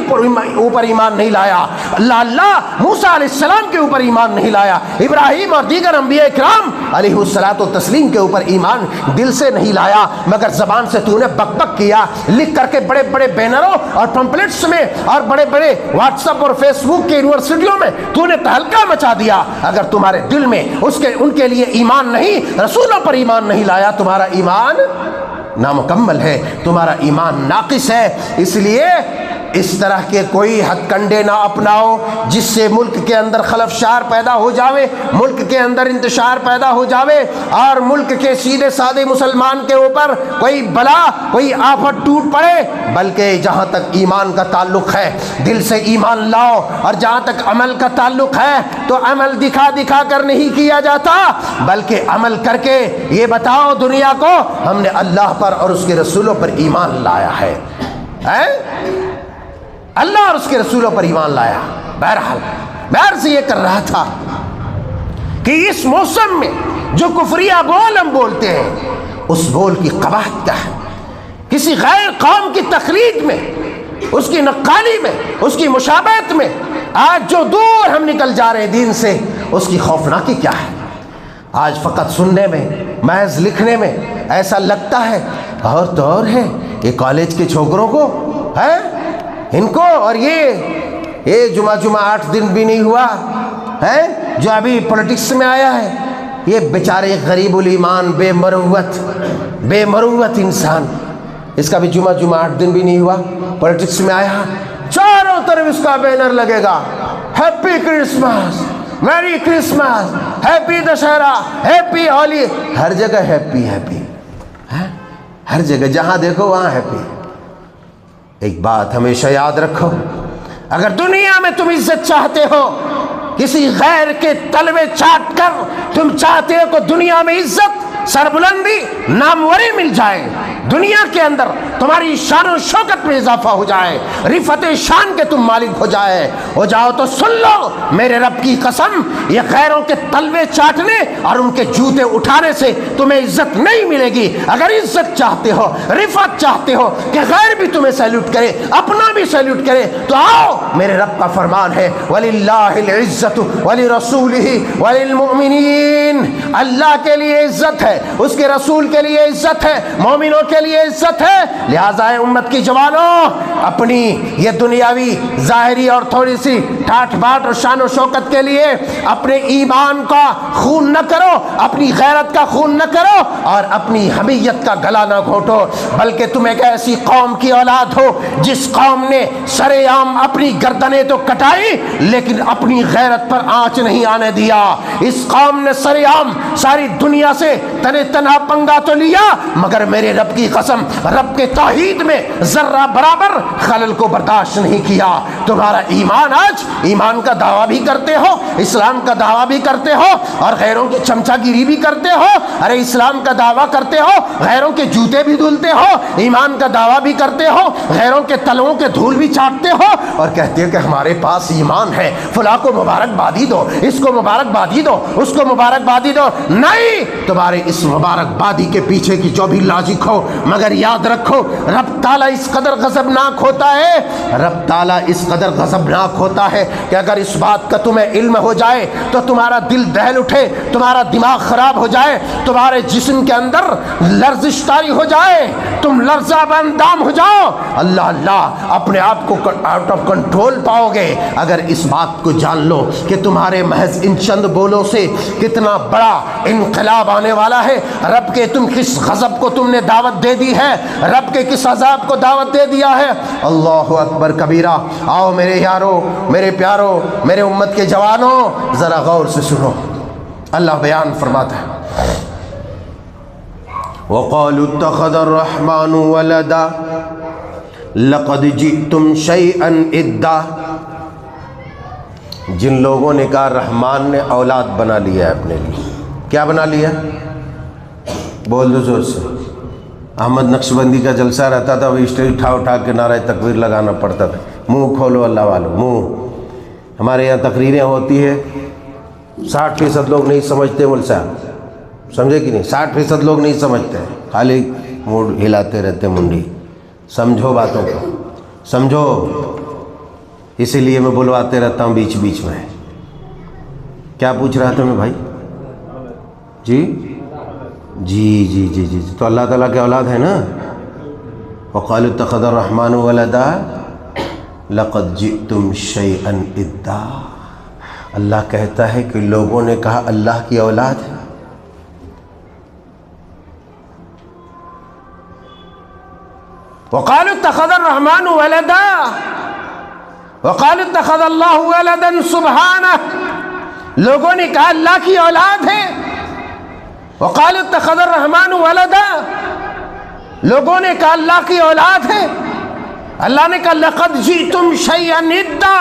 اوپر ایمان نہیں لایا، اللہ موسیٰ علیہ السلام کے اوپر ایمان نہیں لایا، ابراہیم اور دیگر انبیاء کرام علیہ الصلوۃ والتسلیم کے اوپر ایمان دل سے نہیں لایا، مگر زبان سے تو نے بک بک کیا، لکھ کر کے بڑے بڑے بینروں اور پمپلیٹس میں اور بڑے بڑے واٹس ایپ اور فیس بک کے یونیورسٹیوں میں تو نے تہلکہ مچا دیا. اگر تمہارے دل میں ان کے لیے ایمان نہیں، رسولوں پر ایمان نہیں لایا، تمہارا ایمان نامکمل ہے، تمہارا ایمان ناقص ہے. اس لیے اس طرح کے کوئی ہتھ کنڈے نہ اپناؤ جس سے ملک کے اندر خلفشار پیدا ہو جاوے، ملک کے اندر انتشار پیدا ہو جاوے، اور ملک کے سیدھے سادے مسلمان کے اوپر کوئی بلا، کوئی آفت ٹوٹ پڑے. بلکہ جہاں تک ایمان کا تعلق ہے دل سے ایمان لاؤ، اور جہاں تک عمل کا تعلق ہے تو عمل دکھا دکھا کر نہیں کیا جاتا، بلکہ عمل کر کے یہ بتاؤ دنیا کو ہم نے اللہ پر اور اس کے رسولوں پر ایمان لایا ہے. اللہ اور اس کے رسولوں پر ایمان لایا. بہرحال میں عرض یہ کر رہا تھا کہ اس موسم میں جو کفریہ بول ہم بولتے ہیں، اس بول کی قباحت کیا ہے؟ کسی غیر قوم کی تقلید میں، اس کی نقالی میں، اس کی مشابہت میں آج جو دور ہم نکل جا رہے ہیں دین سے، اس کی خوفناکی کیا ہے؟ آج فقط سننے میں، محض لکھنے میں ایسا لگتا ہے اور تو اور ہے یہ کالج کے چھوکروں کو ہے، ان کو، اور یہ جمعہ 8 دن بھی نہیں ہوا ہے جو ابھی پولیٹکس میں آیا ہے، یہ بیچارے غریب الایمان بے مروت انسان، اس کا بھی جمعہ 8 دن بھی نہیں ہوا، پولیٹکس میں آیا، چاروں طرف اس کا بینر لگے گا، happy Christmas, merry Christmas, happy Dussehra, happy Holi, ہر جگہ ہیپی ہر جگہ جہاں دیکھو وہاں ہیپی. ایک بات ہمیشہ یاد رکھو، اگر دنیا میں تم عزت چاہتے ہو، کسی غیر کے تلوے چاٹ کر تم چاہتے ہو کہ دنیا میں عزت، سربلندی، ناموری مل جائے، دنیا کے اندر تمہاری شان و شوکت میں اضافہ ہو جائے، رفعت شان کے تم مالک ہو جاؤ تو سن لو میرے رب کی قسم، یہ غیروں کے تلوے چاٹنے اور ان کے جوتے اٹھانے سے تمہیں عزت نہیں ملے گی. اگر عزت چاہتے ہو، رفعت چاہتے ہو کہ غیر بھی تمہیں سیلوٹ کرے، اپنا بھی سیلوٹ کرے، تو آؤ، میرے رب کا فرمان ہے وَلِلَّهِ الْعِزَّةُ وَلِرَسُولِهِ وَلِلْمُؤْمِنِينَ. اللہ کے لیے عزت ہے، اس کے رسول کے لیے عزت ہے، مومنوں کے لیے عزت ہے. لہذا اے امت کی جوانوں، اپنی یہ دنیاوی ظاہری اور تھوڑی سی ٹھاٹ باٹ اور شان و شوکت کے لیے اپنے ایمان کا خون نہ کرو، اپنی غیرت کا خون نہ کرو، اور اپنی حمیت کا گلا نہ گھونٹو، بلکہ تم ایک ایسی قوم کی اولاد ہو جس قوم نے سرے عام اپنی گردنیں تو کٹائی لیکن اپنی غیرت پر آنچ نہیں آنے دیا. اس قوم نے سرے عام ساری دنیا سے تنے تنہا پنگا تو لیا، مگر میرے رب کی قسم رب کے توحید میں ذرہ برابر خلل کو برداشت نہیں کیا. تمہارا ایمان، آج ایمان کا دعویٰ بھی کرتے ہو، اسلام کا دعویٰ بھی کرتے ہو اور غیروں کی چمچا گیری بھی کرتے ہو. ارے اسلام کا دعویٰ کرتے ہو، غیروں کے جوتے بھی دھلتے ہو، ایمان کا دعویٰ بھی کرتے ہو، غیروں کے تلوں کے دھول بھی چاٹتے ہو، اور کہتے ہو کہ ہمارے پاس ایمان ہے، فلاں کو مبارک بادی دو، اس کو مبارک بادی دو، اس کو مبارک بادی دو. نہیں، تمہارے اس مبارک بادی کے پیچھے کی جو بھی لاجک ہو، مگر یاد رکھو رب تعالیٰ اس قدر غضبناک ہوتا ہے، رب تعالیٰ اس قدر غضبناک ہوتا ہے کہ اگر اس بات کا تمہیں علم ہو جائے تو تمہارا دل دہل اٹھے، تمہارا دماغ خراب ہو جائے، تمہارے جسم کے اندر لرزش طاری ہو جائے، تم لرزہ بندام ہو جاؤ، اللہ اپنے آپ کو آؤٹ آف کنٹرول پاؤ گے. اگر اس بات کو جان لو کہ تمہارے محض ان چند بولوں سے کتنا بڑا انقلاب آنے والا ہے. رب کے تم کس غضب کو تم نے دعوت دے دی ہے، رب کے کس عذاب کو دعوت دے دیا ہے. اللہ اکبر کبیرہ. آؤ میرے یارو، میرے پیارو، میرے امت کے جوانوں، ذرا غور سے سنو. اللہ بیان فرماتا ہے وَقَالُوا اتَّخَذَ الرَّحْمَنُ وَلَدًا لَقَدْ جِئْتُمْ شَيْئًا إِدًّا. جن لوگوں نے کہا رحمان نے اولاد بنا لیا ہے اپنے لیے، کیا بنا لیا؟ بول دو زور سے. احمد نقشبندی کا جلسہ رہتا تھا، وہ اسٹیج اٹھا اٹھا کے نعرہ تکبیر لگانا پڑتا تھا. منہ کھولو اللہ والو، منہ. ہمارے یہاں تقریریں ہوتی ہے، 60% لوگ نہیں سمجھتے مول صاحب، سمجھے کہ نہیں؟ 60% لوگ نہیں سمجھتے، خالی موڈ ہلاتے رہتے منڈی. سمجھو باتوں کو، سمجھو. اسی لیے میں بلواتے رہتا ہوں بیچ بیچ میں. کیا پوچھ رہا تھا میں بھائی؟ جی جی جی جی جی تو اللہ تعالیٰ کے اولاد ہے نا. وقالوا اتخذ الرحمن ولدا لقد جئتم شیئا ادا. اللہ کہتا ہے کہ لوگوں نے کہا اللہ کی اولاد ہے. وقالوا اتخذ الرحمن ولدا وقالوا اتخذ اللہ ولدا سبحانہ. لوگوں نے کہا اللہ کی اولاد ہے. وقالوا اتخذ الرحمن ولدا. لوگوں نے کہا اللہ کی اولاد ہے. اللہ نے کہا لقد جئتم شیئا ادا.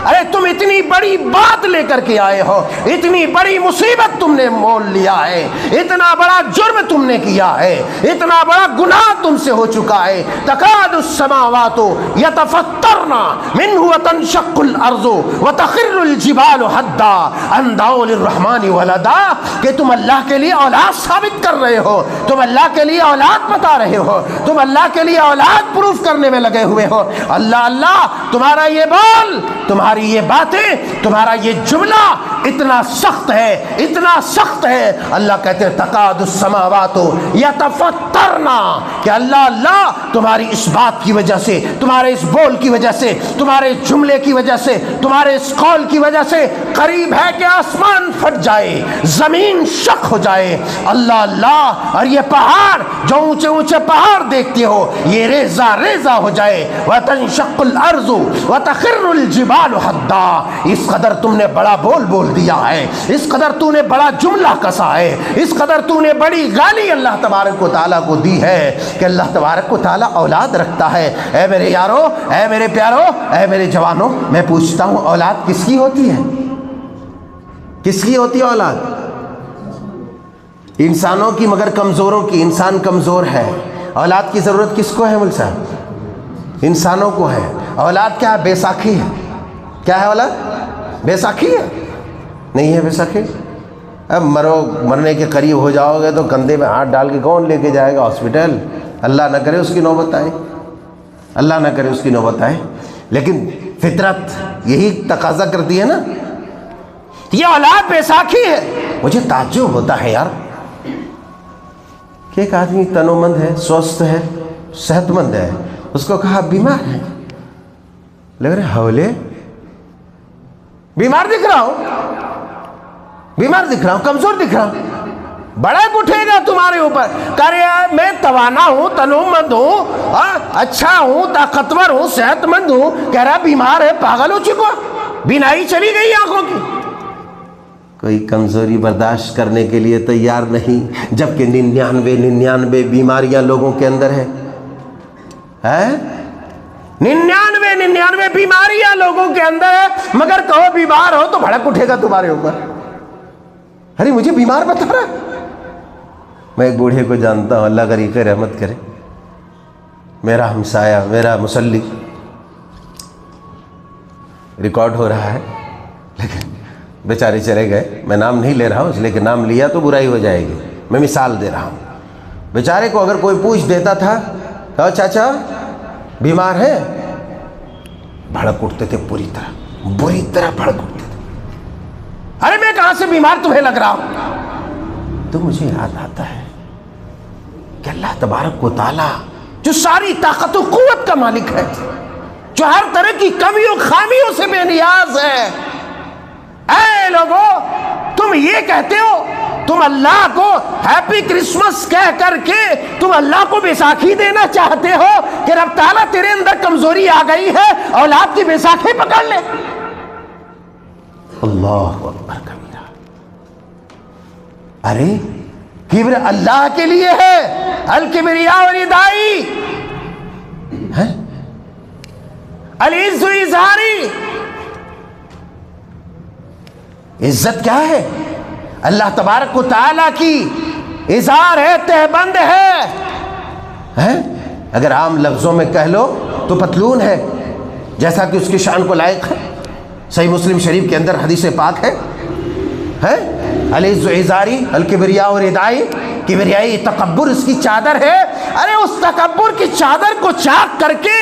ارے تم اتنی بڑی بات لے کر کے آئے ہو، اتنی بڑی مصیبت تم نے مول لیا ہے، اتنا بڑا جرم تم نے کیا ہے، اتنا بڑا گناہ تم سے ہو چکا ہے. تکاد السماوات یتفطرن منہ وتنشق الارض وتخر الجبال حدا ان دعوا للرحمن ولدا. کہ تم اللہ کے لیے اولاد ثابت کر رہے ہو، تم اللہ کے لیے اولاد بتا رہے ہو، تم اللہ کے لیے اولاد پروف کرنے میں لگے ہوئے ہو. اللہ اللہ، تمہارا یہ بول، تمہاری یہ باتیں، تمہارا یہ جملہ اتنا سخت ہے، اتنا سخت ہے. اللہ کہتے ہیں تقاد السماوات یتفطرنا، کہ اللہ اللہ تمہاری اس بات کی وجہ سے، تمہارے اس بول کی وجہ سے، تمہارے جملے کی وجہ سے، تمہارے اس قول کی وجہ سے قریب ہے کہ آسمان پھٹ جائے، زمین شق ہو جائے. اللہ اللہ، اور یہ پہاڑ جو اونچے اونچے پہاڑ دیکھتے ہو یہ ریزہ ریزہ ہو جائے. وَتَنشَقُّ الْأَرْضُ وَتَخِرُّ الْجِبَالُ حَدًّا. اس قدر تم نے بڑا بول دیا ہے، اس قدر تو نے بڑا جملہ کسا ہے، اس قدر تو نے بڑی گالی اللہ تبارک و تعالیٰ کو دی ہے کہ اللہ تبارک و تعالیٰ اولاد رکھتا ہے. اے میرے یارو، اے میرے پیارو، اے میرے جوانوں، میں پوچھتا ہوں اولاد کس کی ہوتی ہے؟ کس کی ہوتی ہے اولاد؟ انسانوں کی، مگر کمزوروں کی. انسان کمزور ہے. اولاد کی ضرورت کس کو ہے مول صاحب؟ انسانوں کو ہے. اولاد کیا ہے؟ بیساکھی ہے. کیا ہے اولاد؟ بیساکھی ہے. نہیں ہے بیساکھی؟ اب مرنے کے قریب ہو جاؤ گے تو کندھے میں ہاتھ ڈال کے کون لے کے جائے گا ہاسپٹل؟ اللہ نہ کرے اس کی نوبت آئے، اللہ نہ کرے اس کی نوبت آئے. لیکن فطرت یہی تقاضا کرتی ہے نا. یہ اولاد بیساکھی ہے. مجھے تعجب ہوتا ہے یار کہ ایک آدمی تنومند ہے، سوستھ ہے، صحت مند ہے، اس کو کہا بیمار ہے. لگ رہے حولے، بیمار دکھ رہا ہوں، بیمار دکھ رہا ہوں، کمزور دکھ رہا ہوں. بڑا اٹھے گا تمہارے اوپر، کہہ رہے میں توانا ہوں، تنومند ہوں، اچھا ہوں، طاقتور ہوں، صحت مند ہوں. کہہ رہا بیمار ہے، پاگل ہو چکا، بینائی چلی گئی آنکھوں کی. کوئی کمزوری برداشت کرنے کے لیے تیار نہیں، جبکہ 99 بیماریاں لوگوں کے اندر ہے. 99 بیماریاں لوگوں کے اندر ہے، مگر کہو بیمار ہو تو بھڑک اٹھے گا تمہارے اوپر. ارے مجھے بیمار بتا رہا ہے. میں ایک بوڑھے کو جانتا ہوں، اللہ غریق رحمت کرے، میرا ہمسایہ، میرا مسلی. ریکارڈ ہو رہا ہے لیکن بیچارے چلے گئے. میں نام نہیں لے رہا ہوں اس لیے کہ نام لیا تو برائی ہو جائے گی، میں مثال دے رہا ہوں. بیچارے کو اگر کوئی پوچھ دیتا تھا کہو چاچا بیمار ہے، بھڑک اٹھتے تھے، بری طرح بھڑک اٹھتے تھے. ارے میں کہاں سے بیمار تمہیں لگ رہا ہوں؟ تو مجھے یاد آتا ہے کہ اللہ تبارک و تعالیٰ جو ساری طاقت و قوت کا مالک ہے، جو ہر طرح کی کمیوں خامیوں سے بے نیاز ہے. اے لوگو، تم یہ کہتے ہو، تم اللہ کو ہیپی کرسمس کہہ کر کے تم اللہ کو بیساکھی دینا چاہتے ہو کہ رب تعالیٰ تیرے اندر کمزوری آ گئی ہے، اولاد کی بیساکھی پکڑ لے. اللہ اکبر کبیرہ. ارے کبر اللہ کے لیے ہے، الکبریاء ردائی، العز اظہاری. عزت کیا ہے؟ اللہ تبارک و تعالیٰ کی اظہار ہے، تہبند ہے. ہیں؟ اگر عام لفظوں میں کہہ لو تو پتلون ہے، جیسا کہ اس کی شان کو لائق ہے۔ صحیح مسلم شریف کے اندر حدیث پاک ہے العز ازاری الکبریاء ردائی، کبریائی تکبر اس کی چادر ہے۔ ارے اس تکبر کی چادر کو چاک کر کے،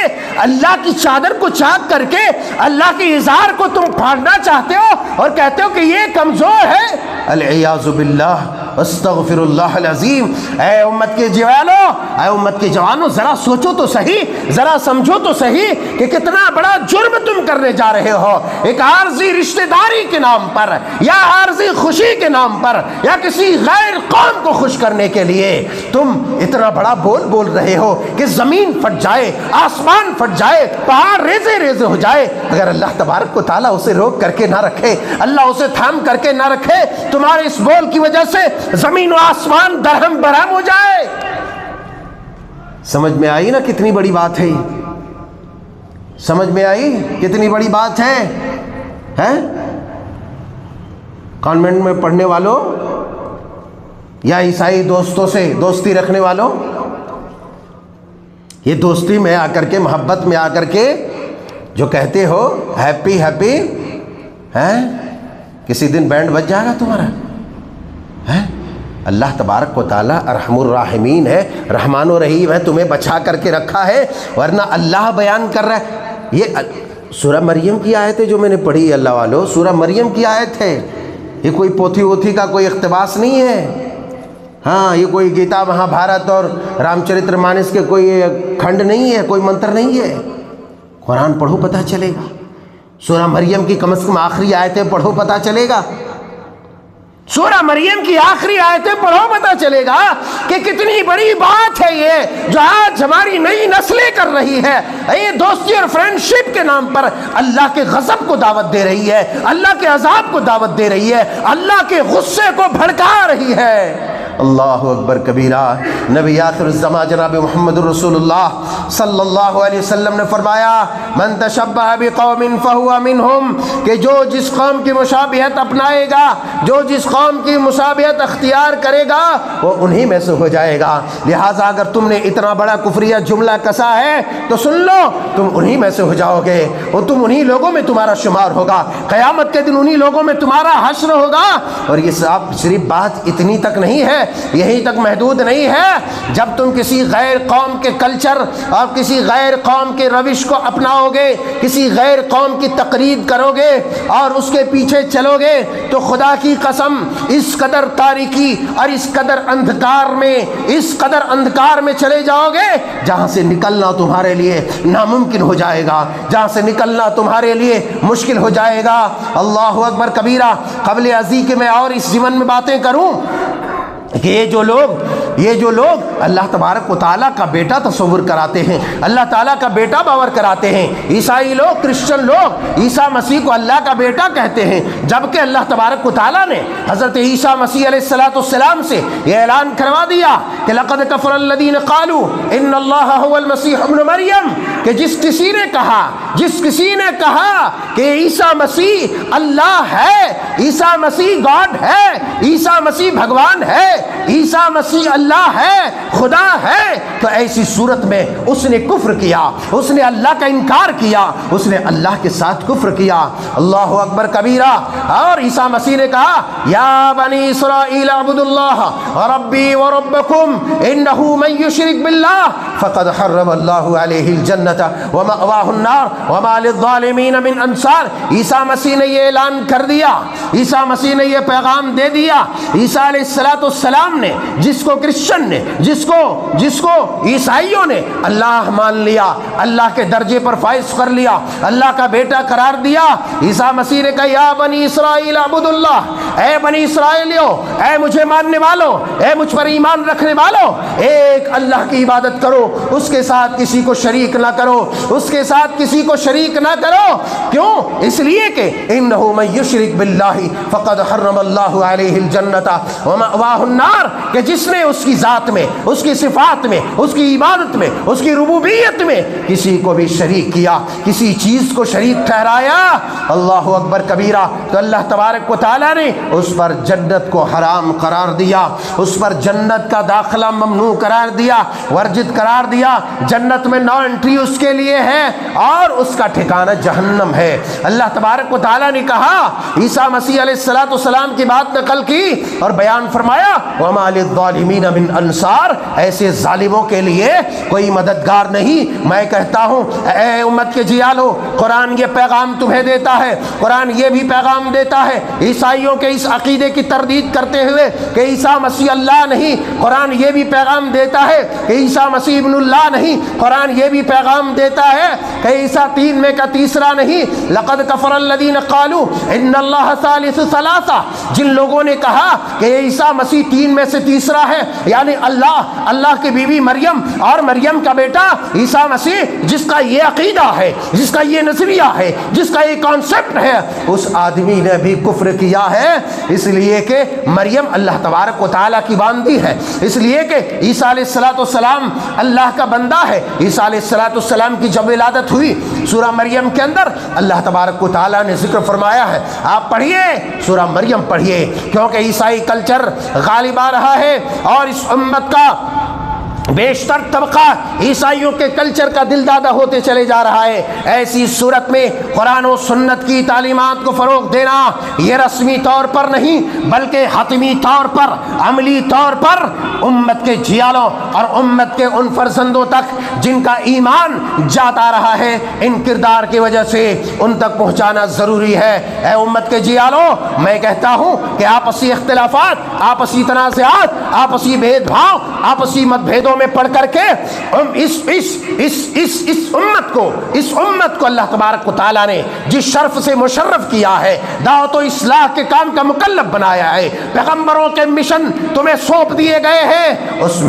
اللہ کی چادر کو چاک کر کے اللہ کی ازار کو تم پھاڑنا چاہتے ہو اور کہتے ہو کہ یہ کمزور ہے۔ العیاذ باللہ، استغفر اللہ العظیم۔ اے امت کے جوانوں، اے امت کے جوانوں، ذرا سوچو تو صحیح، ذرا سمجھو تو صحیح کہ کتنا بڑا جرم تم کرنے جا رہے ہو۔ ایک عارضی رشتہ داری کے نام پر یا عارضی خوشی کے نام پر یا کسی غیر قوم کو خوش کرنے کے لیے تم اتنا بڑا بول رہے ہو کہ زمین پھٹ جائے، آسمان پھٹ جائے، پہاڑ ریزے ریزے ہو جائے، اگر اللہ تبارک و تعالیٰ اسے روک کر کے نہ رکھے، اللہ اسے تھام کر کے نہ رکھے، تمہارے اس بول کی وجہ سے زمین و آسمان درہم برہم ہو جائے۔ سمجھ میں آئی نا کتنی بڑی بات ہے یہ؟ سمجھ میں آئی کتنی بڑی بات ہے؟ کانوینٹ میں پڑھنے والوں یا عیسائی دوستوں سے دوستی رکھنے والوں، یہ دوستی میں آ کر کے، محبت میں آ کر کے جو کہتے ہو ہیپی ہیپی، کسی دن بینڈ بج جائے گا تمہارا۔ اللہ تبارک و تعالیٰ ارحم الراحمین ہے، رحمان و رحیم ہے، تمہیں بچا کر کے رکھا ہے، ورنہ اللہ بیان کر رہا ہے۔ یہ سورہ مریم کی آیت ہے جو میں نے پڑھی، اللہ والو، سورہ مریم کی آیت ہے، یہ کوئی پوتھی ووتھی کا کوئی اقتباس نہیں ہے۔ ہاں، یہ کوئی گیتا مہا بھارت اور رام چرتر مانس کے کوئی کھنڈ نہیں ہے، کوئی منتر نہیں ہے۔ قرآن پڑھو پتہ چلے گا، سورہ مریم کی کم از کم آخری آیتیں پڑھو پتہ چلے گا، سورہ مریم کی آخری آیتیں پڑھو پتہ چلے گا کہ کتنی بڑی بات ہے یہ جو آج ہماری نئی نسلیں کر رہی ہے۔ یہ دوستی اور فرینڈشپ کے نام پر اللہ کے غضب کو دعوت دے رہی ہے، اللہ کے عذاب کو دعوت دے رہی ہے، اللہ کے غصے کو بھڑکا رہی ہے۔ اللہ اکبر کبیرہ۔ نبی آخر الزماں جناب محمد الرسول اللہ صلی اللہ علیہ وسلم نے فرمایا، من تشبہ بقوم فہو منہم، کہ جو جس قوم کی مشابہت اپنائے گا، جو جس قوم کی مشابہت اختیار کرے گا، وہ انہی میں سے ہو جائے گا۔ لہٰذا اگر تم نے اتنا بڑا کفریہ جملہ کسا ہے تو سن لو، تم انہی میں سے ہو جاؤ گے، اور تم انہی لوگوں میں تمہارا شمار ہوگا، قیامت کے دن انہی لوگوں میں تمہارا حشر ہوگا۔ اور یہ صرف بات اتنی تک نہیں ہے، یہی تک محدود نہیں ہے۔ جب تم کسی غیر قوم کے کلچر اور کسی غیر قوم کے روش کو اپناؤ گے، کسی غیر قوم کی تقلید کرو گے اور اس کے پیچھے چلو گے، تو خدا کی قسم اس قدر تاریکی اور اس قدر اندھکار میں چلے جاؤ گے جہاں سے نکلنا تمہارے لیے ناممکن ہو جائے گا، جہاں سے نکلنا تمہارے لیے مشکل ہو جائے گا۔ اللہ اکبر کبیرہ۔ قبل ازیں کہ میں اور اس ضمن میں باتیں کروں کہ یہ جو لوگ اللہ تبارک و تعالیٰ کا بیٹا تصور کراتے ہیں، اللہ تعالیٰ کا بیٹا باور کراتے ہیں، عیسائی لوگ، کرسچن لوگ عیسیٰ مسیح کو اللہ کا بیٹا کہتے ہیں، جبکہ اللہ تبارک و تعالیٰ نے حضرت عیسیٰ مسیح علیہ السلام سے یہ اعلان کروا دیا کہ لقد کفر الذین قالوا ان اللہ هو المسیح ابن مریم، کہ جس کسی نے کہا کہ عیسیٰ مسیح اللہ ہے، عیسیٰ مسیح گاڈ ہے، عیسیٰ مسیح بھگوان ہے، عیسیٰ مسیح اللہ ہے، خدا ہے، تو ایسی صورت میں اس نے کفر کیا، اس نے اللہ کا انکار کیا، اس نے اللہ کے ساتھ کفر کیا۔ اللہ اکبر کبیرہ۔ اور عیسیٰ مسیح نے کہا یا بنی اسرائیل اعبدوا اللہ ربی وربکم انہ من یشرک باللہ فقد حرم اللہ علیہ الجنۃ ومأواہ النار وما للظالمین من انصار۔ عیسیٰ مسیح نے یہ اعلان کر دیا، عیسیٰ مسیح نے یہ پیغام دے دیا۔ عیسیٰ علیہ السلام نے، جس کو کرسچن نے، جس کو عیسائیوں نے اللہ مان لیا، اللہ کے درجے پر فائز کر لیا، اللہ کا بیٹا قرار دیا، عیسیٰ مسیح نے کہا یا بنی اسرائیل اعبدوا اللہ، اے بنی اسرائیلیوں، اے مجھے ماننے والوں، اے مجھ پر ایمان رکھنے والوں، ایک اللہ کی عبادت کرو، اس کے ساتھ کسی کو شریک نہ کرو، اس کے ساتھ کسی کو شریک نہ کرو۔ کیوں؟ اس لیے کہ انہ من یشرک باللہ فقد حرم اللہ علیہ الجنۃ ومأواہ النار، کہ جس نے اس کی ذات میں، اس کی صفات میں، اس کی عبادت میں، اس کی ربوبیت میں کسی کو بھی شریک کیا، کسی چیز کو شریک ٹھہرایا، اللہ اکبر کبیرہ، تو اللہ تبارک و تعالیٰ نے اس پر جنت کو حرام قرار دیا، اس پر جنت کا داخلہ ممنوع قرار دیا، ورجت قرار قرار دیا جنت میں نو انٹری اس کے لیے ہے اور اس کا ٹھکانہ جہنم ہے۔ اللہ تبارک و تعالیٰ نے کہا، عیسیٰ مسیح علیہ السلام کی بات نقل کی اور بیان فرمایا وَمَا لِلظَّالِمِينَ مِنْ أَنصَارٍ، ایسے ظالموں کے لیے کوئی مددگار نہیں۔ میں کہتا ہوں اے امت کے جیالو، قرآن یہ پیغام تمہیں دیتا ہے، قرآن یہ بھی پیغام دیتا ہے عیسائیوں کے اس عقیدے کی تردید کرتے ہوئے کہ عیسیٰ مسیح اللہ نہیں، قرآن یہ بھی پیغام دیتا ہے کہ عیسیٰ مسیح ابن اللہ نہیں، قرآن یہ بھی پیغام دیتا ہے کہ عیسیٰ تین میں کا تیسرا نہیں۔ لقد کفر الذین قالوا ان اللہ ثالث ثلاثہ، جن لوگوں نے کہا کہ عیسیٰ مسیح تین میں سے تیسرا ہے، یعنی اللہ کی بیوی مریم اور مریم کا بیٹا عیسیٰ مسیح، جس کا یہ عقیدہ ہے، جس کا یہ نظریہ ہے، جس کا یہ کانسیپٹ ہے، اس آدمی نے بھی کفر کیا ہے، اس لیے کہ مریم اللہ تبارک و تعالیٰ کی باندی ہے، اس لیے کہ عیسیٰ علیہ السلام اللہ کا بندہ ہے۔ عیسیٰ علیہ السلام کی جب ولادت ہوئی سورہ مریم کے اندر اللہ تبارک و تعالیٰ نے ذکر فرمایا ہے، آپ پڑھیے سورہ مریم پڑھیے، کیونکہ عیسائی کلچر غالب آ رہا ہے اور اس امت کا بیشتر طبقہ عیسائیوں کے کلچر کا دل دادا ہوتے چلے جا رہا ہے۔ ایسی صورت میں قرآن و سنت کی تعلیمات کو فروغ دینا یہ رسمی طور پر نہیں بلکہ حتمی طور پر، عملی طور پر امت کے جیالوں اور امت کے ان فرزندوں تک جن کا ایمان جاتا رہا ہے، ان کردار کی وجہ سے ان تک پہنچانا ضروری ہے۔ اے امت کے جیالوں، میں کہتا ہوں کہ آپسی اختلافات، آپسی تنازعات، آپسی بھید بھاؤ، آپسی مت بھیدوں میں پڑھ کر کے اس امت کو اللہ تبارک و تعالیٰ نے جس شرف سے مشرف کیا ہے، دعوت و اصلاح کے کام کا مکلف بنایا ہے، پیغمبروں کے مشن تمہیں سونپ دیے گئے ہیں، اس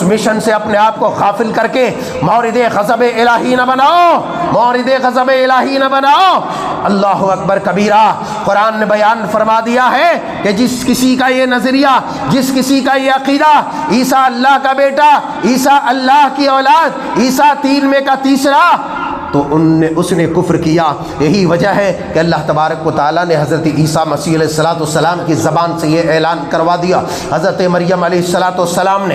مشن سے اپنے آپ کو غافل کر کے مورد غضب الہی نہ بناؤ، مورد غضب الہی نہ بناؤ۔ اللہ اکبر کبیرہ، قرآن نے بیان فرما دیا ہے کہ جس کسی کا یہ نظریہ، جس کسی کا یہ عقیدہ عیسیٰ اللہ کا بیٹا، عیسیٰ اللہ کی اولاد، عیسیٰ تین میں کا تیسرا، تو اس نے کفر کیا۔ یہی وجہ ہے کہ اللہ تبارک و تعالیٰ نے حضرت عیسیٰ مسیح علیہ السلام کی زبان سے یہ اعلان کروا دیا۔ حضرت مریم علیہ السلام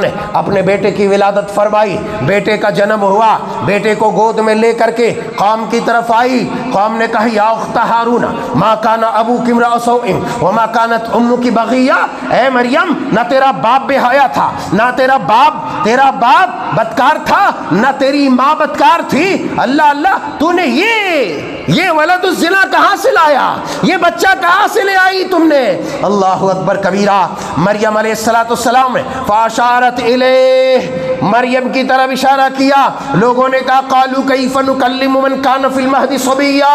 نے اپنے بیٹے کی ولادت فرمائی، بیٹے کا جنم ہوا، بیٹے کو گود میں لے کر کے قوم کی طرف آئی، قوم نے کہا یا اخت ہارون ما کان ابوک امرأ سوء وما کانت امک بغیہ، اے مریم نہ تیرا باپ بے حیا تھا، نہ تیرا باپ بدکار تھا، نہ تیری ماں بدکار تھی۔ اللہ تو نے یہ ولد الزنا کہاں سے لایا، یہ بچہ کہاں سے لے آئی تم نے؟ اللہ اکبر کبیرہ۔ مریم علیہ السلام نے فاشارت الیہ، مریم کی طرف اشارہ کیا۔ لوگوں نے کہا قالوا کیف نکلم من کان فی المہد صبیا،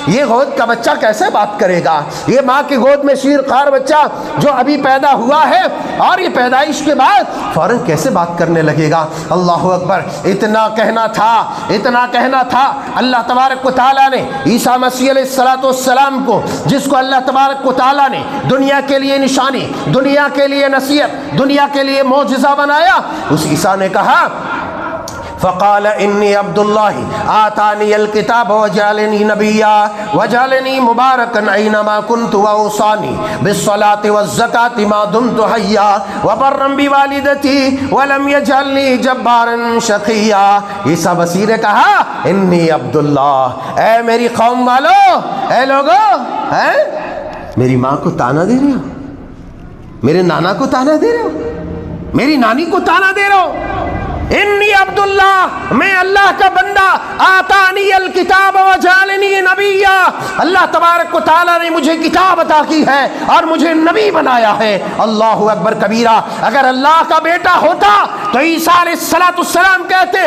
یہ گود کا بچہ کیسے بات کرے گا، یہ ماں کی گود میں شیر خوار بچہ جو ابھی پیدا ہوا ہے اور یہ پیدائش کے بعد فوراً کیسے بات کرنے لگے گا؟ اللہ اکبر۔ اتنا کہنا تھا اللہ تبارک و تعالیٰ نے عیسیٰ مسیح علیہ السلام کو، جس کو اللہ تبارک و تعالیٰ نے دنیا کے لیے نشانی، دنیا کے لیے نصیحت، دنیا کے لیے معجزہ بنایا، اس عیسیٰ نے کہا فقال انی عبد اللہ آتانی الکتاب وجعلنی نبیا وجعلنی مبارکا اینما کنت واوصانی بالصلاة والزکاة ما دمت حیا وبرا بوالدتی ولم یجعلنی جبارا شقیا۔ عیسیٰ مسیح نے کہا انی عبد اللہ، اے میری قوم والو، اے لوگو، میری ماں کو تانا دے رہے ہو، میرے نانا کو تانا دے رہے ہو، میری نانی کو تانا دے رہے ہو؟ انی عبداللہ، میں اللہ کا بندہ، آتانی الکتاب وجعلنی نبیا، اللہ تبارک و تعالیٰ نے مجھے کتاب عطا کی ہے اور مجھے نبی بنایا ہے۔ اللہ اکبر کبیرہ۔ اگر اللہ کا بیٹا ہوتا تو عیسیٰ علیہ السلام کہتے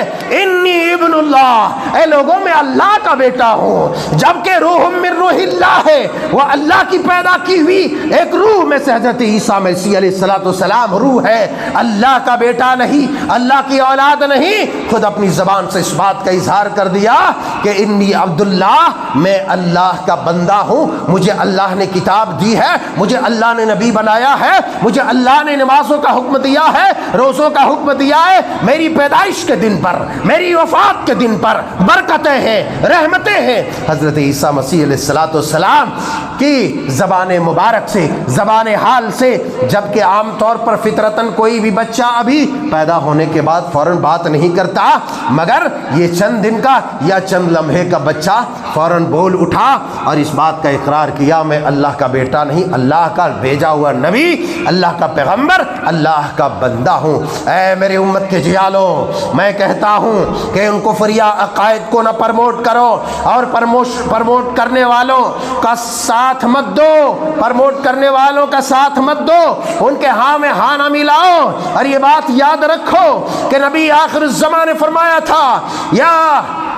انی ابن اللہ، اے لوگوں میں اللہ کا بیٹا ہوں، جبکہ روح من روح اللہ ہے، وہ اللہ کی پیدا کی ہوئی ایک روح میں سے حضرت عیسیٰ مسیح علیہ السلام روح ہے، اللہ کا بیٹا نہیں، اللہ کی اولاد نہیں۔ خود اپنی زبان سے اس بات کا اظہار کر دیا کہ انی عبداللہ، میں اللہ اللہ کا بندہ ہوں، مجھے اللہ نے کتاب دی ہے، مجھے اللہ نے نبی بنایا ہے، مجھے اللہ نے نمازوں کا حکم دیا ہے، روزوں کا حکم دیا ہے، میری پیدائش کے دن پر، میری وفات کے دن پر برکتیں ہیں، رحمتیں ہیں۔ حضرت عیسیٰ مسیح علیہ السلام کی زبان مبارک سے، زبان حال سے، جبکہ عام طور پر فطرتاً کوئی بھی بچہ ابھی پیدا ہونے کے بعد فوراً بات نہیں کرتا، مگر یہ چند دن کا یا چند لمحے کا بچہ فوراً بول اٹھا اور اس بات کا اقرار کیا، میں اللہ کا بیٹا نہیں، اللہ کا بھیجا ہوا نبی، اللہ کا پیغمبر، اللہ کا بندہ ہوں۔ اے میری امت کے جیالوں، میں کہتا ہوں کہ ان کفریہ عقائد کو نہ پرموٹ کرو، اور پرموٹ کرنے والوں کا ساتھ مت دو، پرموٹ کرنے والوں کا ساتھ مت دو، ان کے ہاں میں ہاں نہ ملاؤ۔ اور یہ بات یاد رکھو کہ نبی آخر الزمان نے فرمایا تھا، یا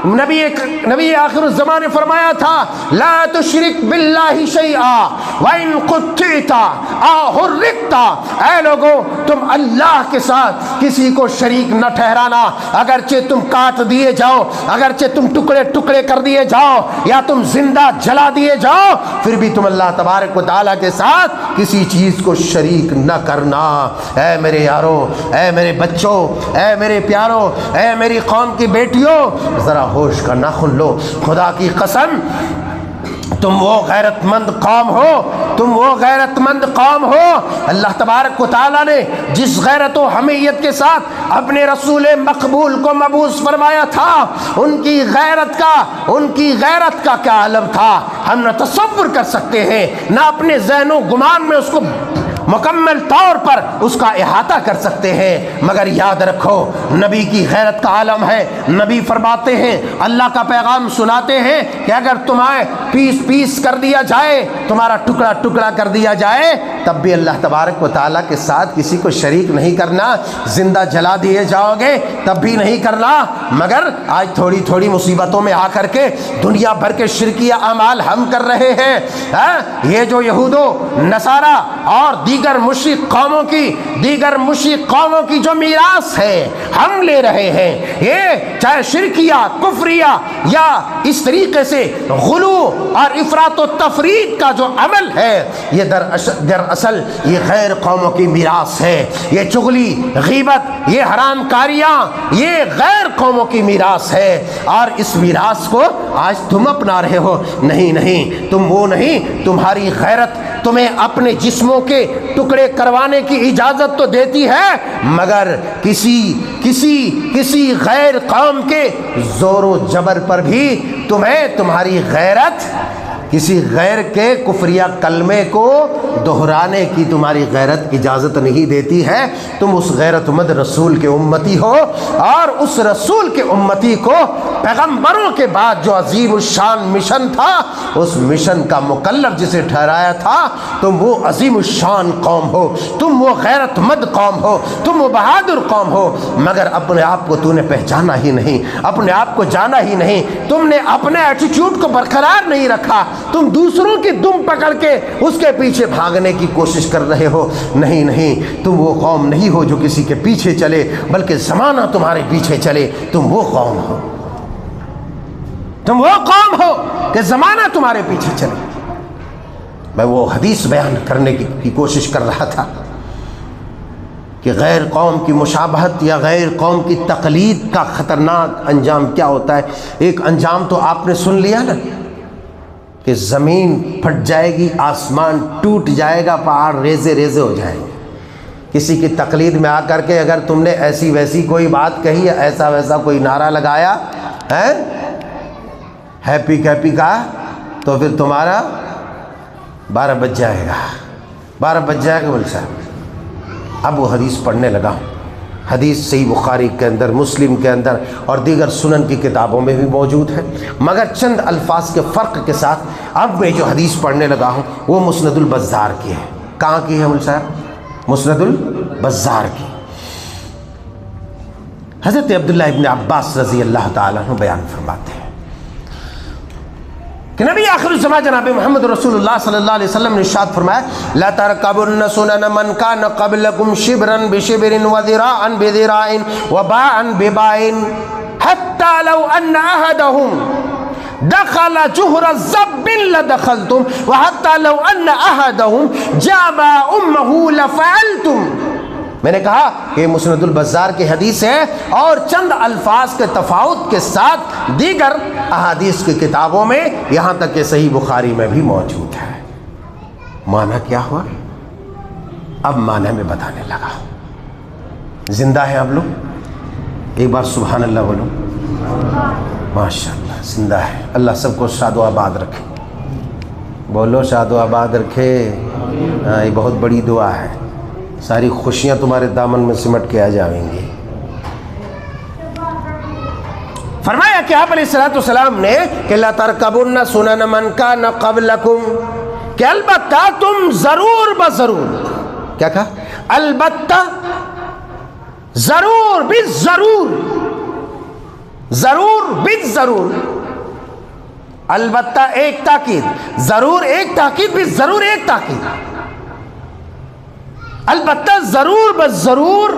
نبی آخر الزمان نے فرمایا تھا، لا تشرک باللہ شیئا وَإِن قُطِعْتَ أَوْ حُرِّقْتَ، اے لوگو تم اللہ کے ساتھ کسی کو شریک نہ ٹھہرانا، اگرچہ تم کاٹ دیے جاؤ، اگرچہ تم ٹکڑے ٹکڑے کر دیے جاؤ، یا تم زندہ جلا دیے جاؤ، پھر بھی تم اللہ تبارک و تعالیٰ کے ساتھ کسی چیز کو شریک نہ کرنا۔ اے میرے یارو، اے میرے بچوں، اے میرے پیاروں، اے میری قوم کی بیٹیوں، ذرا ہوش کا ناخن لو۔ خدا کی قسم، تم وہ غیرت مند قوم ہو، تم وہ غیرت مند قوم ہو۔ اللہ تبارک و تعالیٰ نے جس غیرت و حمیت کے ساتھ اپنے رسول مقبول کو مبعوث فرمایا تھا، ان کی غیرت کا کیا عالم تھا، ہم نہ تصور کر سکتے ہیں، نہ اپنے ذہن و گمان میں اس کو مکمل طور پر اس کا احاطہ کر سکتے ہیں۔ مگر یاد رکھو، نبی کی غیرت کا عالم ہے۔ نبی فرماتے ہیں، اللہ کا پیغام سناتے ہیں کہ اگر تمہیں پیس پیس کر دیا جائے، تمہارا ٹکڑا ٹکڑا کر دیا جائے، تب بھی اللہ تبارک و تعالیٰ کے ساتھ کسی کو شریک نہیں کرنا۔ زندہ جلا دیے جاؤ گے تب بھی نہیں کرنا۔ مگر آج تھوڑی تھوڑی مصیبتوں میں آ کر کے دنیا بھر کے شرکیہ اعمال ہم کر رہے ہیں۔ یہ جو یہود و نصارہ اور دیگر مشرک قوموں کی جو میراث ہے ہم لے رہے ہیں، یہ چاہے شرکیہ، کفریہ، یا اس طریقے سے غلو اور افراط و تفرید کا جو عمل ہے، یہ دراصل یہ غیر قوموں کی میراث ہے۔ یہ چغلی، غیبت، یہ حرام کاریاں، یہ غیر قوموں کی میراث ہے، اور اس میراث کو آج تم اپنا رہے ہو۔ نہیں، تم وہ نہیں۔ تمہاری غیرت تمہیں اپنے جسموں کے ٹکڑے کروانے کی اجازت تو دیتی ہے، مگر کسی غیر قوم کے زور و جبر پر بھی تمہاری غیرت کسی غیر کے کفریہ کلمے کو دہرانے کی تمہاری غیرت اجازت نہیں دیتی ہے۔ تم اس غیرت مند رسول کے امتی ہو، اور اس رسول کے امتی کو پیغمبروں کے بعد جو عظیم الشان مشن تھا، اس مشن کا مکلف جسے ٹھہرایا تھا، تم وہ عظیم الشان قوم ہو، تم وہ غیرت مند قوم ہو، تم وہ بہادر قوم ہو، مگر اپنے آپ کو تو نے پہچانا ہی نہیں، اپنے آپ کو جانا ہی نہیں، تم نے اپنے ایٹیٹیوڈ کو برقرار نہیں رکھا، تم دوسروں کی دم پکڑ کے اس کے پیچھے بھاگنے کی کوشش کر رہے ہو۔ نہیں، تم وہ قوم نہیں ہو جو کسی کے پیچھے چلے، بلکہ زمانہ تمہارے پیچھے چلے۔ تم وہ قوم ہو، تم وہ قوم ہو کہ زمانہ تمہارے پیچھے چلے۔ میں وہ حدیث بیان کرنے کی کوشش کر رہا تھا کہ غیر قوم کی مشابہت یا غیر قوم کی تقلید کا خطرناک انجام کیا ہوتا ہے۔ ایک انجام تو آپ نے سن لیا نا، کہ زمین پھٹ جائے گی، آسمان ٹوٹ جائے گا، پہاڑ ریزے ریزے ہو جائیں گے۔ کسی کی تقلید میں آ کر کے اگر تم نے ایسی ویسی کوئی بات کہی یا ایسا ویسا کوئی نعرہ لگایا ہے، ہیپی کیپی کا، تو پھر تمہارا 12 بج جائے گا بول صاحب۔ اب وہ حدیث پڑھنے لگا ہوں۔ حدیث صحیح بخاری کے اندر، مسلم کے اندر اور دیگر سنن کی کتابوں میں بھی موجود ہے، مگر چند الفاظ کے فرق کے ساتھ اب میں جو حدیث پڑھنے لگا ہوں وہ مسند البزار کی ہے۔ کہاں کی ہے مول صاحب؟ مسند البزار کی۔ حضرت عبداللہ ابن عباس رضی اللہ تعالیٰ عنہ بیان فرماتے ہیں کہ نبی آخر الزمان جناب محمد رسول اللہ صلی اللہ علیہ وسلم نے ارشاد فرمایا، لا ترکبن سنن من کان قبلکم شبرا بشبر وذراعا بذراع وباعا بباع حتی لو ان احدهم دخل جحر الذب لدخلتم وحتى لو ان احدهم جامع امه لفعلتم. میں نے کہا کہ مسند البزار کی حدیث ہے اور چند الفاظ کے تفاوت کے ساتھ دیگر احادیث کی کتابوں میں، یہاں تک کہ صحیح بخاری میں بھی موجود ہے. معنی کیا ہوا؟ اب معنی میں بتانے لگا. زندہ ہیں آپ لوگ؟ ایک بار سبحان اللہ بولو. ماشاء اللہ زندہ ہے. اللہ سب کو شاد و آباد رکھے. بولو شاد و آباد رکھے. یہ بہت بڑی دعا ہے. ساری خوشیاں تمہارے دامن میں سمٹ کے آ جائیں گی. فرمایا کہ آپ علیہ الصلوۃ والسلام نے کہ لا ترکبن سنن من کان قبلکم، کہ البتہ تم ضرور بضرور، کیا کہا؟ البتہ، ضرور بالضرور، ضرور بالضرور. البتہ ایک تاکید، ضرور ایک تاکید، بالضرور ایک تاکید. البتہ ضرور بالضرور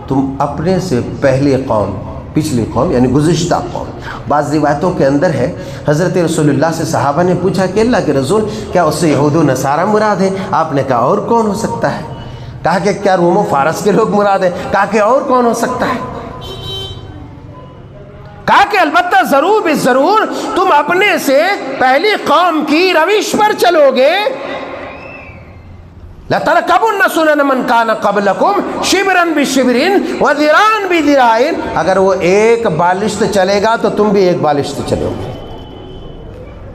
تم اپنے سے پہلے قوم، پچھلی قوم یعنی گزشتہ قوم. بعض روایتوں کے اندر ہے حضرت رسول اللہ سے صحابہ نے پوچھا کہ اللہ کے رسول کیا اس سے یہود و نصارہ مراد ہے؟ آپ نے کہا اور کون ہو سکتا ہے؟ کہا کہ کیا روم و فارس کے لوگ مراد ہیں؟ کہا کہ اور کون ہو سکتا ہے؟ کہا کہ البتہ ضرور بالضرور تم اپنے سے پہلی قوم کی روش پر چلو گے. لَتَرْكَبُنَّ سُنَنَ مَنْ كَانَ قَبْلَكُمْ شِبْرًا بِشِبْرٍ وَذِرَاعًا بِذِرَاعٍ. اگر وہ ایک بالشت چلے گا تو تم بھی ایک بالشت چلو گے.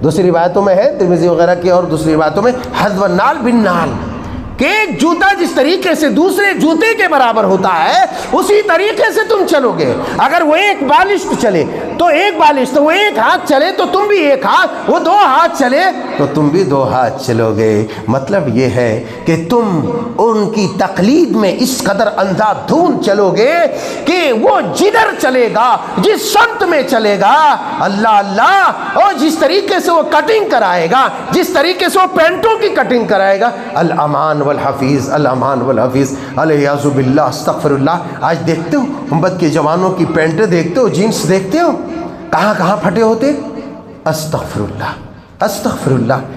دوسری روایتوں میں ہے ترمذی وغیرہ کی اور دوسری روایتوں میں حذو النال بالنال، کہ ایک جوتا جس طریقے سے دوسرے جوتے کے برابر ہوتا ہے اسی طریقے سے تم چلو گے. اگر وہ ایک بالشت چلے تو ایک بالشت، وہ ایک ہاتھ چلے تو تم بھی ایک ہاتھ، وہ دو ہاتھ چلے تو تم بھی دو ہاتھ چلو گے. مطلب یہ ہے کہ تم ان کی تقلید میں اس قدر اندھا دھند چلو گے کہ وہ جدھر چلے گا، جس سمت میں چلے گا، اللہ اللہ، اور جس طریقے سے وہ کٹنگ کرائے گا، جس طریقے سے وہ پینٹوں کی کٹنگ کرائے گا، الامان والحفیظ، الامان والحفیظ، علیہ باللہ، استغفر اللہ. آج دیکھتے ہو امت کے جوانوں کی پینٹ دیکھتے ہو، جینس دیکھتے ہو، کہاں کہاں پھٹے ہوتے. استغفر اللہ، استغفر اللہ.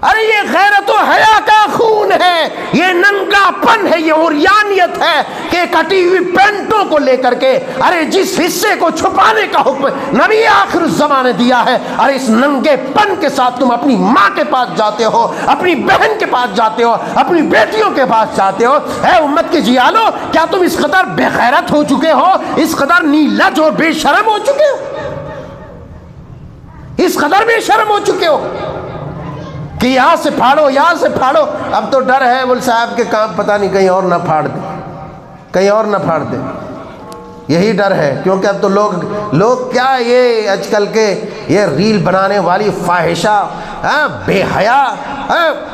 ارے یہ غیرت و حیا کا خون ہے، یہ ننگا پن ہے، یہ عریانیت ہے کہ کٹی ہوئی پینٹوں کو لے کر کے ارے جس حصے کو چھپانے کا حکم نبی آخر الزمان نے دیا ہے، ارے اس ننگے پن کے ساتھ تم اپنی ماں کے پاس جاتے ہو، اپنی بہن کے پاس جاتے ہو، اپنی بیٹیوں کے پاس جاتے ہو. اے امت کے جیالو، کیا تم اس قدر بے غیرت ہو چکے ہو، اس قدر نیلج اور بے شرم ہو چکے ہو، اس قدر بے شرم ہو چکے ہو کہ یہاں سے پھاڑو، یہاں سے پھاڑو. اب تو ڈر ہے مول صاحب کے کام پتہ نہیں کہیں اور نہ پھاڑ دے، کہیں اور نہ پھاڑ دے. یہی ڈر ہے کیونکہ اب تو لوگ کیا یہ آج کل کے یہ ریل بنانے والی فاحشہ، بے حیا،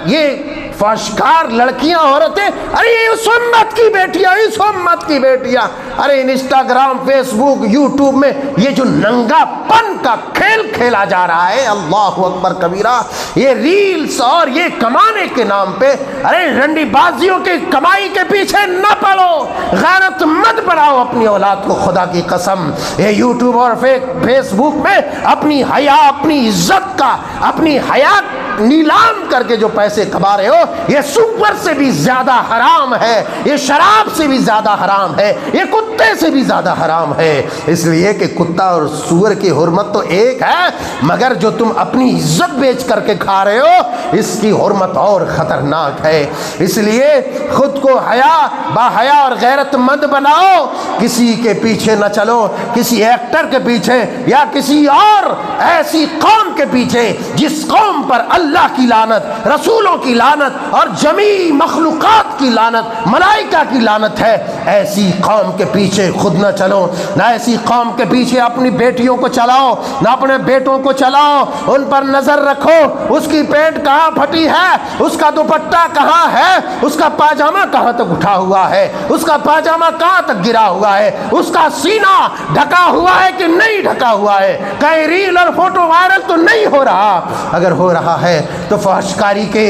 یہ فاشکار لڑکیاں، عورتیں، ارے اس امت کی بیٹیاں، اس امت کی بیٹیاں، ارے انسٹاگرام، فیس بک، یوٹیوب میں یہ جو ننگا پن کا کھیل کھیلا جا رہا ہے، اللہ اکبر کبیرہ. یہ ریلز اور یہ کمانے کے نام پہ ارے رنڈی بازیوں کی کمائی کے پیچھے نہ پڑو، غیرت مت بڑھاؤ اپنی اولاد کو. خدا کی قسم یہ یوٹیوب اور فیس بک میں اپنی حیا، اپنی عزت کا، اپنی حیا نیلام کر کے جو پیسے کما رہے ہو، یہ سور سے بھی زیادہ حرام ہے، یہ شراب سے بھی زیادہ حرام ہے، یہ کتے سے بھی زیادہ حرام ہے. اس لیے کہ کتا اور سور کی حرمت تو ایک ہے، مگر جو تم اپنی عزت بیچ کر کے کھا رہے ہو اس کی حرمت اور خطرناک ہے. اس لیے خود کو حیا، با حیا اور غیرت مند بناؤ. کسی کے پیچھے نہ چلو، کسی ایکٹر کے پیچھے یا کسی اور ایسی قوم کے پیچھے جس قوم پر اللہ کی لعنت، رسولوں کی لعنت اور جمیع مخلوقات کی لعنت، ملائکہ کی لعنت ہے. ایسی قوم کے پیچھے خود نہ چلو، نہ ایسی قوم کے پیچھے اپنی بیٹیوں کو چلاؤ، نہ اپنے بیٹوں کو چلاؤ. ان پر نظر رکھو، اس کی پینٹ کہاں پھٹی ہے، اس کا دوپٹہ کہاں ہے، اس کا پاجامہ کہاں تک اٹھا ہوا ہے، اس کا پاجامہ کہاں تک گرا ہوا ہے، اس کا سینہ ڈھکا ہوا ہے کہ نہیں ڈھکا ہوا ہے، کہیں ریل اور فوٹو وائرل تو نہیں ہو رہا. اگر ہو رہا ہے تو فحشکاری کے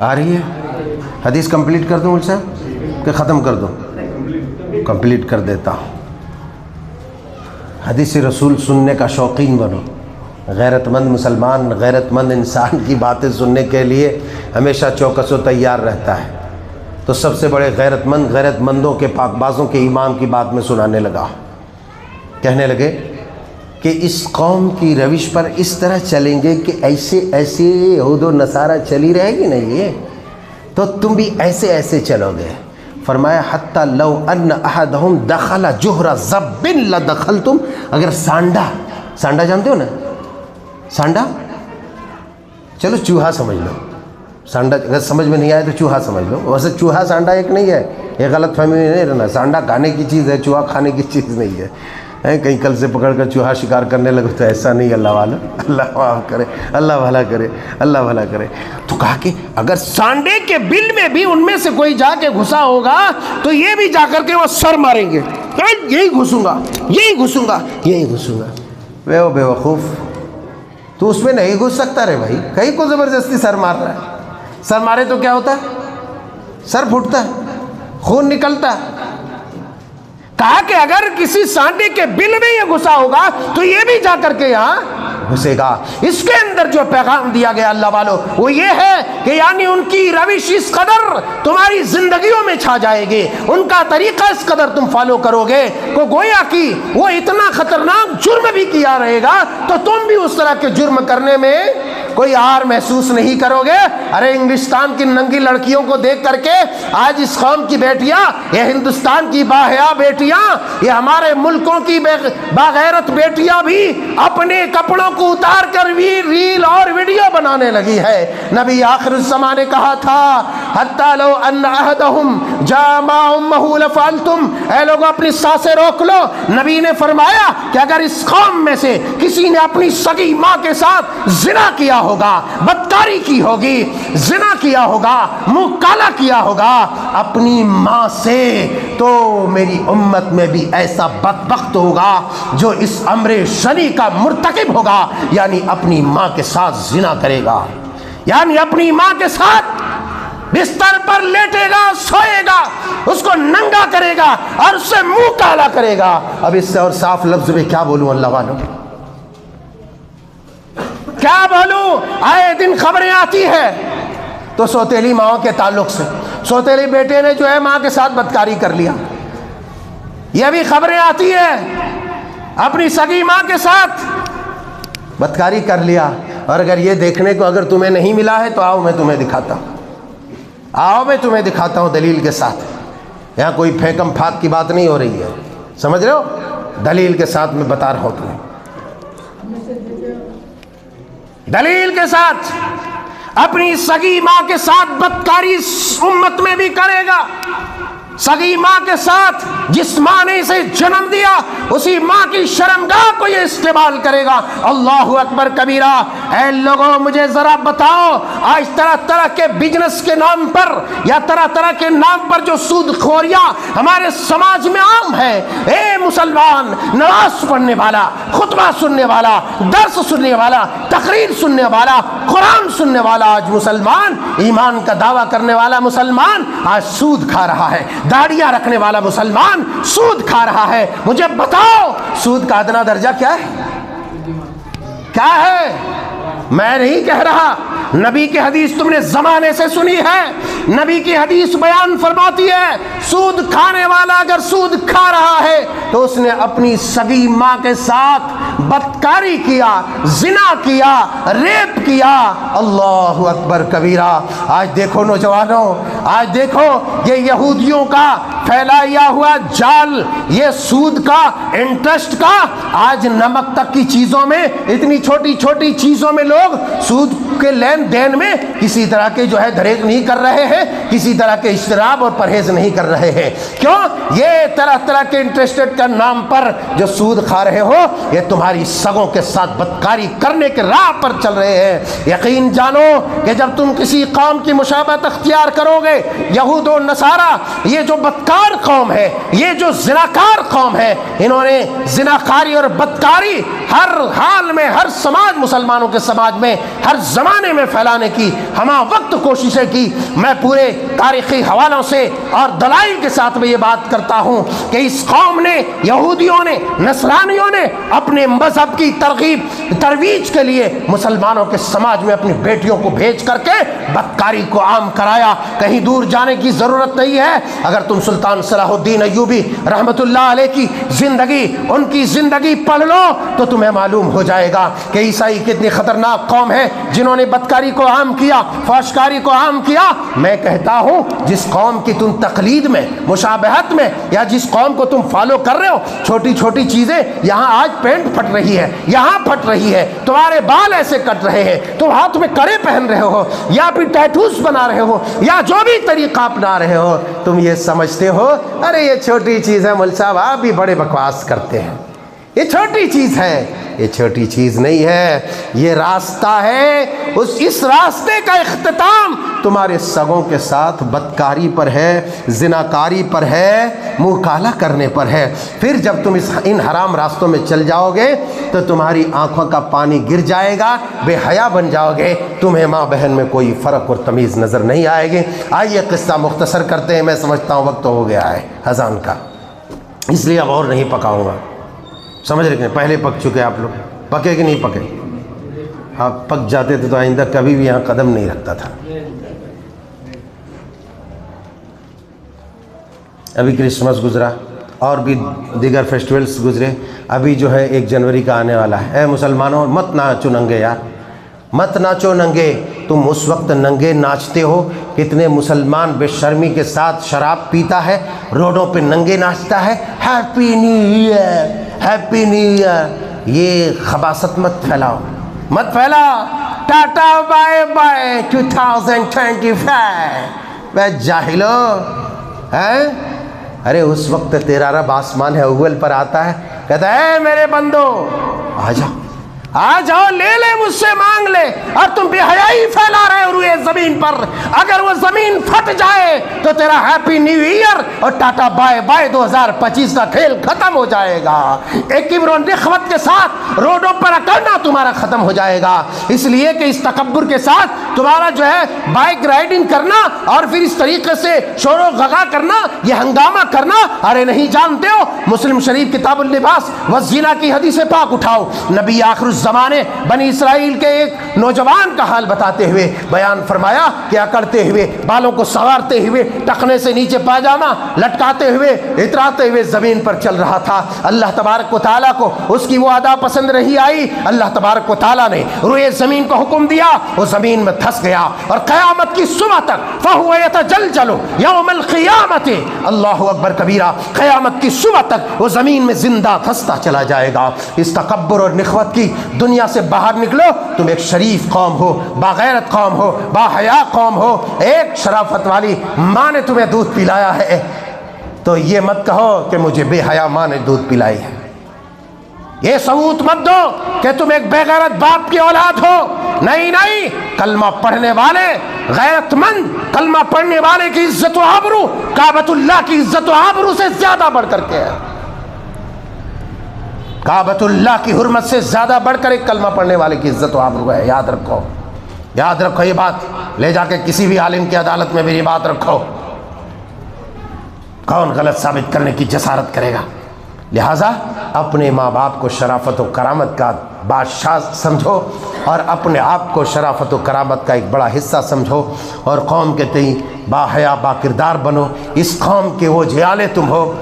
آ رہی ہے؟ حدیث کمپلیٹ کر دوں مجھ سے کہ ختم کر دوں؟ کمپلیٹ کر دیتا ہوں۔ حدیث رسول سننے کا شوقین بنو۔ غیرت مند مسلمان، غیرت مند انسان کی باتیں سننے کے لیے ہمیشہ چوکس و تیار رہتا ہے۔ تو سب سے بڑے غیرت مندوں کے پاک بازوں کے امام کی بات میں سنانے لگا۔ کہنے لگے کہ اس قوم کی روش پر اس طرح چلیں گے کہ ایسے یہود و نصارہ چلی رہے گی نہیں یہ، تو تم بھی ایسے چلو گے۔ فرمایا حتی لو ان احدہم دخل جہر ذب لدخلتم، اگر سانڈا جانتے ہو نا؟ سانڈا، چلو چوہا سمجھ لو، سانڈا اگر سمجھ میں نہیں آئے تو چوہا سمجھ لو۔ ویسے چوہا سانڈا ایک نہیں ہے، یہ غلط فہمی میں نہیں رہنا۔ سانڈا کھانے کی چیز ہے، چوہا کھانے کی چیز نہیں ہے۔ کہیں کل سے پکڑ کر چوہا شکار کرنے لگو تو ایسا نہیں، اللہ والا، اللہ معاف کرے، اللہ بھلا کرے، اللہ بھلا کرے۔ تو کہا کہ اگر سانڈے کے بل میں بھی ان میں سے کوئی جا کے گھسا ہوگا تو یہ بھی جا کر کے وہ سر ماریں گے، یہی گھسوں گا، یہی گھسوں گا، یہی گھسوں گا۔ بے وقوف، تو اس میں نہیں گھس سکتا رے بھائی، کہیں کو زبردستی سر مار رہا ہے۔ سر مارے تو کیا ہوتا ہے؟ سر پھوٹتا ہے، خون نکلتا ہے۔ کہا کہ اگر کسی سانڈے کے بل میں یہ گھسا ہوگا تو یہ بھی جا کر کے یہاں گھسے گا۔ اس کے اندر جو پیغام دیا گیا اللہ والوں وہ یہ ہے کہ یعنی ان کی روش اس قدر تمہاری زندگیوں میں چھا جائے گی، ان کا طریقہ اس قدر تم فالو کرو گے کہ گویا کہ وہ اتنا خطرناک جرم بھی کیا رہے گا تو تم بھی اس طرح کے جرم کرنے میں کوئی آر محسوس نہیں کرو گے۔ ارے انگلستان کی ننگی لڑکیوں کو دیکھ کر کے آج اس قوم کی بیٹیاں، یہ ہندوستان کی باحیا بیٹیاں، یہ ہمارے ملکوں کی باغیرت بیٹیاں بھی اپنے کپڑوں کو اتار کر ریل اور ویڈیو بنانے لگی ہے۔ نبی آخر الزمان نے کہا تھا حتی لو ان احدہم جامع امہ لفعلتم، اے لوگوں اپنی سانسیں روک لو۔ نبی نے فرمایا کہ اگر اس قوم میں سے کسی نے اپنی سگی ماں کے ساتھ زنا کیا ہوگا، بدکاری کی ہوگی، زنا کیا ہوگا، منہ کالا کیا ہوگا اپنی ماں سے، تو میری امت میں بھی ایسا بدبخت ہوگا جو اس امر شنی کا مرتکب ہوگا، یعنی اپنی ماں کے ساتھ زنا کرے گا، یعنی اپنی ماں کے ساتھ بستر پر لیٹے گا، سوئے گا، اس کو ننگا کرے گا اور اس سے منہ کالا کرے گا۔ اب اس سے اور صاف لفظ میں کیا بولوں اللہ والوں، کیا بولوں؟ آئے دن خبریں آتی ہے تو سوتیلی ماں کے تعلق سے، سوتیلی بیٹے نے جو ہے ماں کے ساتھ بدکاری کر لیا، یہ بھی خبریں آتی ہے، اپنی سگی ماں کے ساتھ بدکاری کر لیا۔ اور اگر یہ دیکھنے کو اگر تمہیں نہیں ملا ہے تو آؤ میں تمہیں دکھاتا ہوں، آؤ میں تمہیں دکھاتا ہوں دلیل کے ساتھ۔ یہاں کوئی پھینکم پھاک کی بات نہیں ہو رہی ہے، سمجھ رہے ہو؟ دلیل کے ساتھ میں بتا رہا ہوں تمہیں، دلیل کے ساتھ۔ اپنی سگی ماں کے ساتھ بدکاری اس امت میں بھی کرے گا، سگی ماں کے ساتھ جس ماں نے اسے جنم دیا اسی ماں کی شرمگاہ کو یہ استعمال کرے گا۔ اللہ اکبر کبیرہ۔ اے لوگوں مجھے ذرا بتاؤ، آج طرح طرح کے بزنس کے نام پر یا طرح طرح کے نام پر جو سود خوریاں ہمارے سماج میں عام ہے، اے مسلمان، نماز پڑھنے والا، خطبہ سننے والا، درس سننے والا، تقریر سننے والا، قرآن سننے والا آج مسلمان، ایمان کا دعویٰ کرنے والا مسلمان آج سود کھا رہا ہے، داڑیاں رکھنے والا مسلمان سود کھا رہا ہے۔ مجھے بتاؤ سود کا ادنا درجہ کیا ہے؟ کیا ہے؟ میں نہیں کہہ رہا، نبی کی حدیث تم نے زمانے سے سنی ہے، نبی کی حدیث بیان فرماتی ہے سود کھانے والا اگر سود کھا رہا ہے تو اس نے اپنی سگی ماں کے ساتھ بدکاری کیا، زنا کیا، ریپ کیا۔ اللہ اکبر کبیرہ۔ آج دیکھو نوجوانوں، آج دیکھو یہ یہودیوں کا پھیلایا ہوا جال، یہ سود کا، انٹرسٹ کا، آج نمک تک کی چیزوں میں، اتنی چھوٹی چھوٹی چیزوں میں لوگ سود کے لین دین میں کسی طرح کے جو ہے دریغ نہیں کر رہے ہیں، کسی طرح کے اجتناب اور پرہیز نہیں کر رہے ہیں۔ کیوں؟ یہ طرح طرح کے انٹرسٹڈ کا نام پر جو سود کھا رہے ہو، یہ تمہاری سگوں کے ساتھ بدکاری کرنے کے راہ پر چل رہے ہیں۔ یقین جانو کہ جب تم کسی قوم کی مشابہت اختیار کرو گے، یہود و نصارہ یہ جو بدکار بدکار قوم ہے، یہ جو زناکار قوم ہے، انہوں نے زناکاری اور بدکاری ہر حال میں، ہر سماج، مسلمانوں کے سماج میں ہر زمانے میں پھیلانے کی ہمہ وقت کوششیں کی۔ میں پورے تاریخی حوالوں سے اور دلائل کے ساتھ میں یہ بات کرتا ہوں کہ اس قوم نے، یہودیوں نے، نصرانیوں نے اپنے مذہب کی ترویج کے لیے مسلمانوں کے سماج میں اپنی بیٹیوں کو بھیج کر کے بدکاری کو عام کرایا۔ کہیں دور جانے کی ضرورت نہیں ہے، اگر تم سلطان صلاح الدین ایوبی رحمۃ اللہ علیہ کی زندگی، ان کی زندگی پڑھ لو تو تمہیں معلوم ہو جائے گا کہ عیسائی کتنی خطرناک قوم ہے جنہوں نے بدکاری کو عام کیا، فحشکاری کو عام کیا۔ میں کہتا ہوں جس قوم کی تم تقلید میں، مشابہت میں، یا جس قوم کو تم فالو کر رہے ہو، چھوٹی چھوٹی چیزیں، یہاں آج پینٹ پھٹ رہی ہے، یہاں پھٹ رہی ہے، تمہارے بال ایسے کٹ رہے ہیں، تم ہاتھ میں کڑے پہن رہے ہو، یا پھر ٹیٹوز بنا رہے ہو، یا جو بھی طریقہ اپنا رہے ہو، تم یہ سمجھتے ہو ارے یہ چھوٹی چیز ہے، مول صاحب آپ بھی بڑے بکواس کرتے ہیں، یہ چھوٹی چیز ہے۔ یہ چھوٹی چیز نہیں ہے، یہ راستہ ہے، اس راستے کا اختتام تمہارے سگوں کے ساتھ بدکاری پر ہے، زناکاری پر ہے، منہ کالا کرنے پر ہے۔ پھر جب تم ان حرام راستوں میں چل جاؤ گے تو تمہاری آنکھوں کا پانی گر جائے گا، بے حیا بن جاؤ گے، تمہیں ماں بہن میں کوئی فرق اور تمیز نظر نہیں آئے گی۔ آئیے قصہ مختصر کرتے ہیں، میں سمجھتا ہوں وقت ہو گیا ہے اذان کا، اس لیے اب اور نہیں پکاؤں گا، سمجھ رہے ہیں؟ پہلے پک چکے آپ لوگ، پکے کہ نہیں پکے؟ آپ پک جاتے تھے تو آئندہ کبھی بھی یہاں قدم نہیں رکھتا تھا۔ ابھی کرسمس گزرا اور بھی دیگر فیسٹیولز گزرے، ابھی جو ہے 1 جنوری کا آنے والا ہے۔ اے مسلمانوں مت ناچو ننگے یار، مت ناچو ننگے۔ تم اس وقت ننگے ناچتے ہو، کتنے مسلمان بے شرمی کے ساتھ شراب پیتا ہے، روڈوں پہ ننگے ناچتا ہے، happy new year, happy new year. یہ خباثت مت پھیلاؤ، مت پھیلاؤ۔ Tata bye bye 2025۔ بے جاہلو ہیں؟ ارے اس وقت تیرا رب آسمان ہے اول پر آتا ہے، کہتا ہے اے میرے بندو آ جاؤ، آ جاؤ، لے لے مجھ سے مانگ لے، اور تم بے حیائی پھیلا رہے ہو روئے زمین پر۔ اگر وہ زمین پھٹ جائے تو تیرا ہیپی نیو ایئر اور ٹاٹا بائے بائے 2025 کا کھیل ختم ہو جائے گا۔ ایک کبر و نخوت کے ساتھ روڈوں پر اکڑنا تمہارا ختم ہو جائے گا، اس لیے کہ اس تکبر کے ساتھ تمہارا جو ہے بائک رائڈنگ کرنا اور پھر اس طریقے سے شور و غغا کرنا، یہ ہنگامہ کرنا، ارے نہیں جانتے ہو؟ مسلم شریف کتاب اللباس والزنا کی حدیث پاک اٹھاؤ، نبی آخر زمانے بنی اسرائیل کے ایک نوجوان کا حال بتاتے ہوئے بیان فرمایا کہ اکڑتے ہوئے، بالوں کو سنوارتے ہوئے، ٹخنے سے نیچے پاجامہ لٹکاتے ہوئے، اتراتے ہوئے زمین پر چل رہا تھا۔ اللہ تبارک و تعالیٰ کو اس کی وہ ادا پسند نہیں آئی، اللہ تبارک و تعالیٰ نے روئے زمین کو حکم دیا، وہ زمین میں دھس گیا، اور قیامت کی صبح تک فَهُوَ يَتَجَلْجَلُ يَوْمَ الْقِيَامَةِ، اللہ اکبر کبیرہ، قیامت کی صبح تک وہ زمین میں زندہ دھستا چلا جائے گا۔ اس تکبر اور نخوت کی دنیا سے باہر نکلو، تم ایک شریف قوم ہو، باغیرت قوم ہو، باحیا قوم ہو۔ ایک شرافت والی ماں نے تمہیں دودھ پلایا ہے تو یہ مت کہو کہ مجھے بے حیا ماں نے دودھ پلائی ہے، یہ ثبوت مت دو کہ تم ایک بے غیرت باپ کی اولاد ہو۔ نہیں نہیں، کلمہ پڑھنے والے غیرت مند، کلمہ پڑھنے والے کی عزت و آبرو کعبۃ اللہ کی عزت و آبرو سے زیادہ بڑھ کر کے ہے، کعبۃ اللہ کی حرمت سے زیادہ بڑھ کر ایک کلمہ پڑھنے والے کی عزت و آبرو ہے۔ یاد رکھو، یاد رکھو، یہ بات لے جا کے کسی بھی عالم کی عدالت میں میری بات رکھو، کون غلط ثابت کرنے کی جسارت کرے گا؟ لہٰذا اپنے ماں باپ کو شرافت و کرامت کا بادشاہ سمجھو، اور اپنے آپ کو شرافت و کرامت کا ایک بڑا حصہ سمجھو، اور قوم کے تئیں باحیا با کردار بنو۔ اس قوم کے وہ جیالے تم ہو،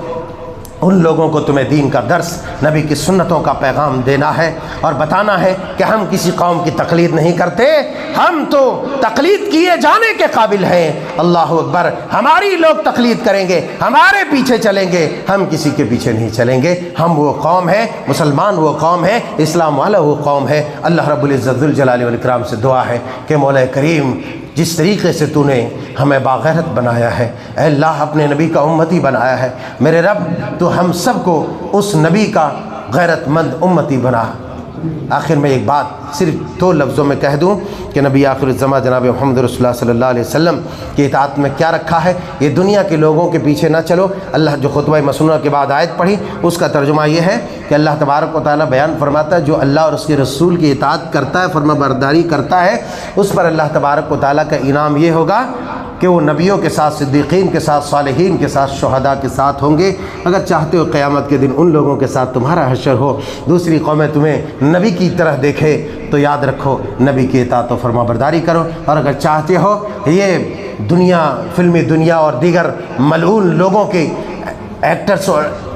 ان لوگوں کو تمہیں دین کا درس، نبی کی سنتوں کا پیغام دینا ہے اور بتانا ہے کہ ہم کسی قوم کی تقلید نہیں کرتے، ہم تو تقلید کیے جانے کے قابل ہیں۔ اللہ اکبر، ہماری لوگ تقلید کریں گے، ہمارے پیچھے چلیں گے، ہم کسی کے پیچھے نہیں چلیں گے۔ ہم وہ قوم ہے، مسلمان وہ قوم ہے، اسلام والا وہ قوم ہے۔ اللہ رب العزت ذوالجلال والاکرام سے دعا ہے کہ مولا کریم جس طریقے سے تو نے ہمیں باغیرت بنایا ہے، اے اللہ اپنے نبی کا امتی بنایا ہے، میرے رب تو ہم سب کو اس نبی کا غیرت مند امتی بنا۔ آخر میں ایک بات صرف 2 لفظوں میں کہہ دوں کہ نبی آخر الزماں جناب محمد رسول اللہ صلی اللہ علیہ وسلم کی اطاعت میں کیا رکھا ہے. یہ دنیا کے لوگوں کے پیچھے نہ چلو. اللہ جو خطبہ مسنونہ کے بعد آیت پڑھی اس کا ترجمہ یہ ہے کہ اللہ تبارک و تعالیٰ بیان فرماتا ہے جو اللہ اور اس کے رسول کی اطاعت کرتا ہے، فرما برداری کرتا ہے، اس پر اللہ تبارک و تعالیٰ کا انعام یہ ہوگا کہ وہ نبیوں کے ساتھ، صدیقین کے ساتھ، صالحین کے ساتھ، شہداء کے ساتھ ہوں گے. اگر چاہتے ہو قیامت کے دن ان لوگوں کے ساتھ تمہارا حشر ہو، دوسری قومیں تمہیں نبی کی طرح دیکھے، تو یاد رکھو نبی کی اطاعت و فرما برداری کرو. اور اگر چاہتے ہو یہ دنیا، فلمی دنیا اور دیگر ملعون لوگوں کے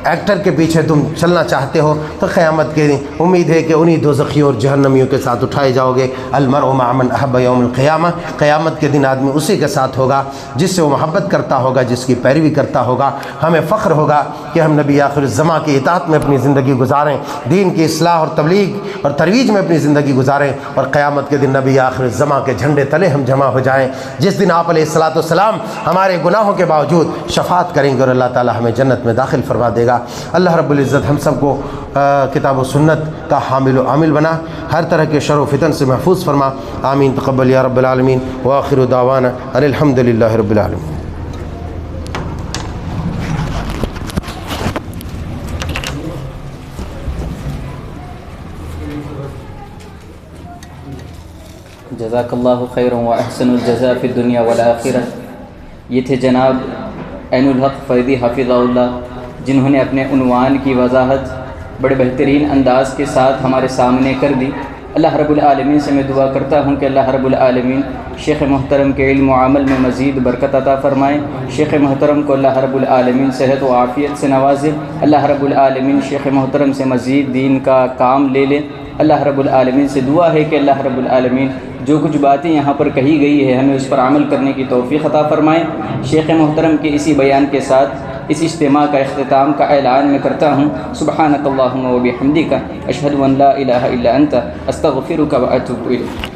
ایکٹر کے پیچھے تم چلنا چاہتے ہو، تو قیامت کے دن امید ہے کہ انہی دوزخیوں اور جہنمیوں کے ساتھ اٹھائے جاؤ گے. المرء مع من احب یوم القیامہ. قیامت کے دن آدمی اسی کے ساتھ ہوگا جس سے وہ محبت کرتا ہوگا، جس کی پیروی کرتا ہوگا. ہمیں فخر ہوگا کہ ہم نبی آخر الزماں کی اطاعت میں اپنی زندگی گزاریں، دین کی اصلاح اور تبلیغ اور ترویج میں اپنی زندگی گزاریں، اور قیامت کے دن نبی آخر الزماں کے جھنڈے تلے ہم جمع ہو جائیں، جس دن آپ علیہ الصلاۃ والسلام ہمارے گناہوں کے باوجود شفاعت کریں گے اور اللہ تعالی ہمیں جنت میں داخل فرما دے گا. اللہ رب العزت ہم سب کو کتاب و سنت کا حامل و عامل بنا، ہر طرح کے شر و فتن سے محفوظ فرما. آمین. تقبل یا رب العالمین. وآخر دعوانا ان الحمد للہ رب العالمین. جزاک اللہ خیر و احسن الجزاء فی الدنیا والآخرہ. یہ تھے جناب عین الحق فیضی حافظہ اللہ، جنہوں نے اپنے عنوان کی وضاحت بڑے بہترین انداز کے ساتھ ہمارے سامنے کر دی. اللہ رب العالمین سے میں دعا کرتا ہوں کہ اللہ رب العالمین شیخ محترم کے علم و عمل میں مزید برکت عطا فرمائیں. شیخ محترم کو اللہ رب العالمین صحت و عافیت سے نوازے. اللہ رب العالمین شیخ محترم سے مزید دین کا کام لے لے. اللہ رب العالمین سے دعا ہے کہ اللہ رب العالمین جو کچھ باتیں یہاں پر کہی گئی ہے ہمیں اس پر عمل کرنے کی توفیق عطا فرمائیں. شیخ محترم کے اسی بیان کے ساتھ اس اجتماع کا اختتام کا اعلان میں کرتا ہوں. سبحانک اللہم و بحمدک اشہد ان لا الہ الا انت استغفرک و اتوب الیک.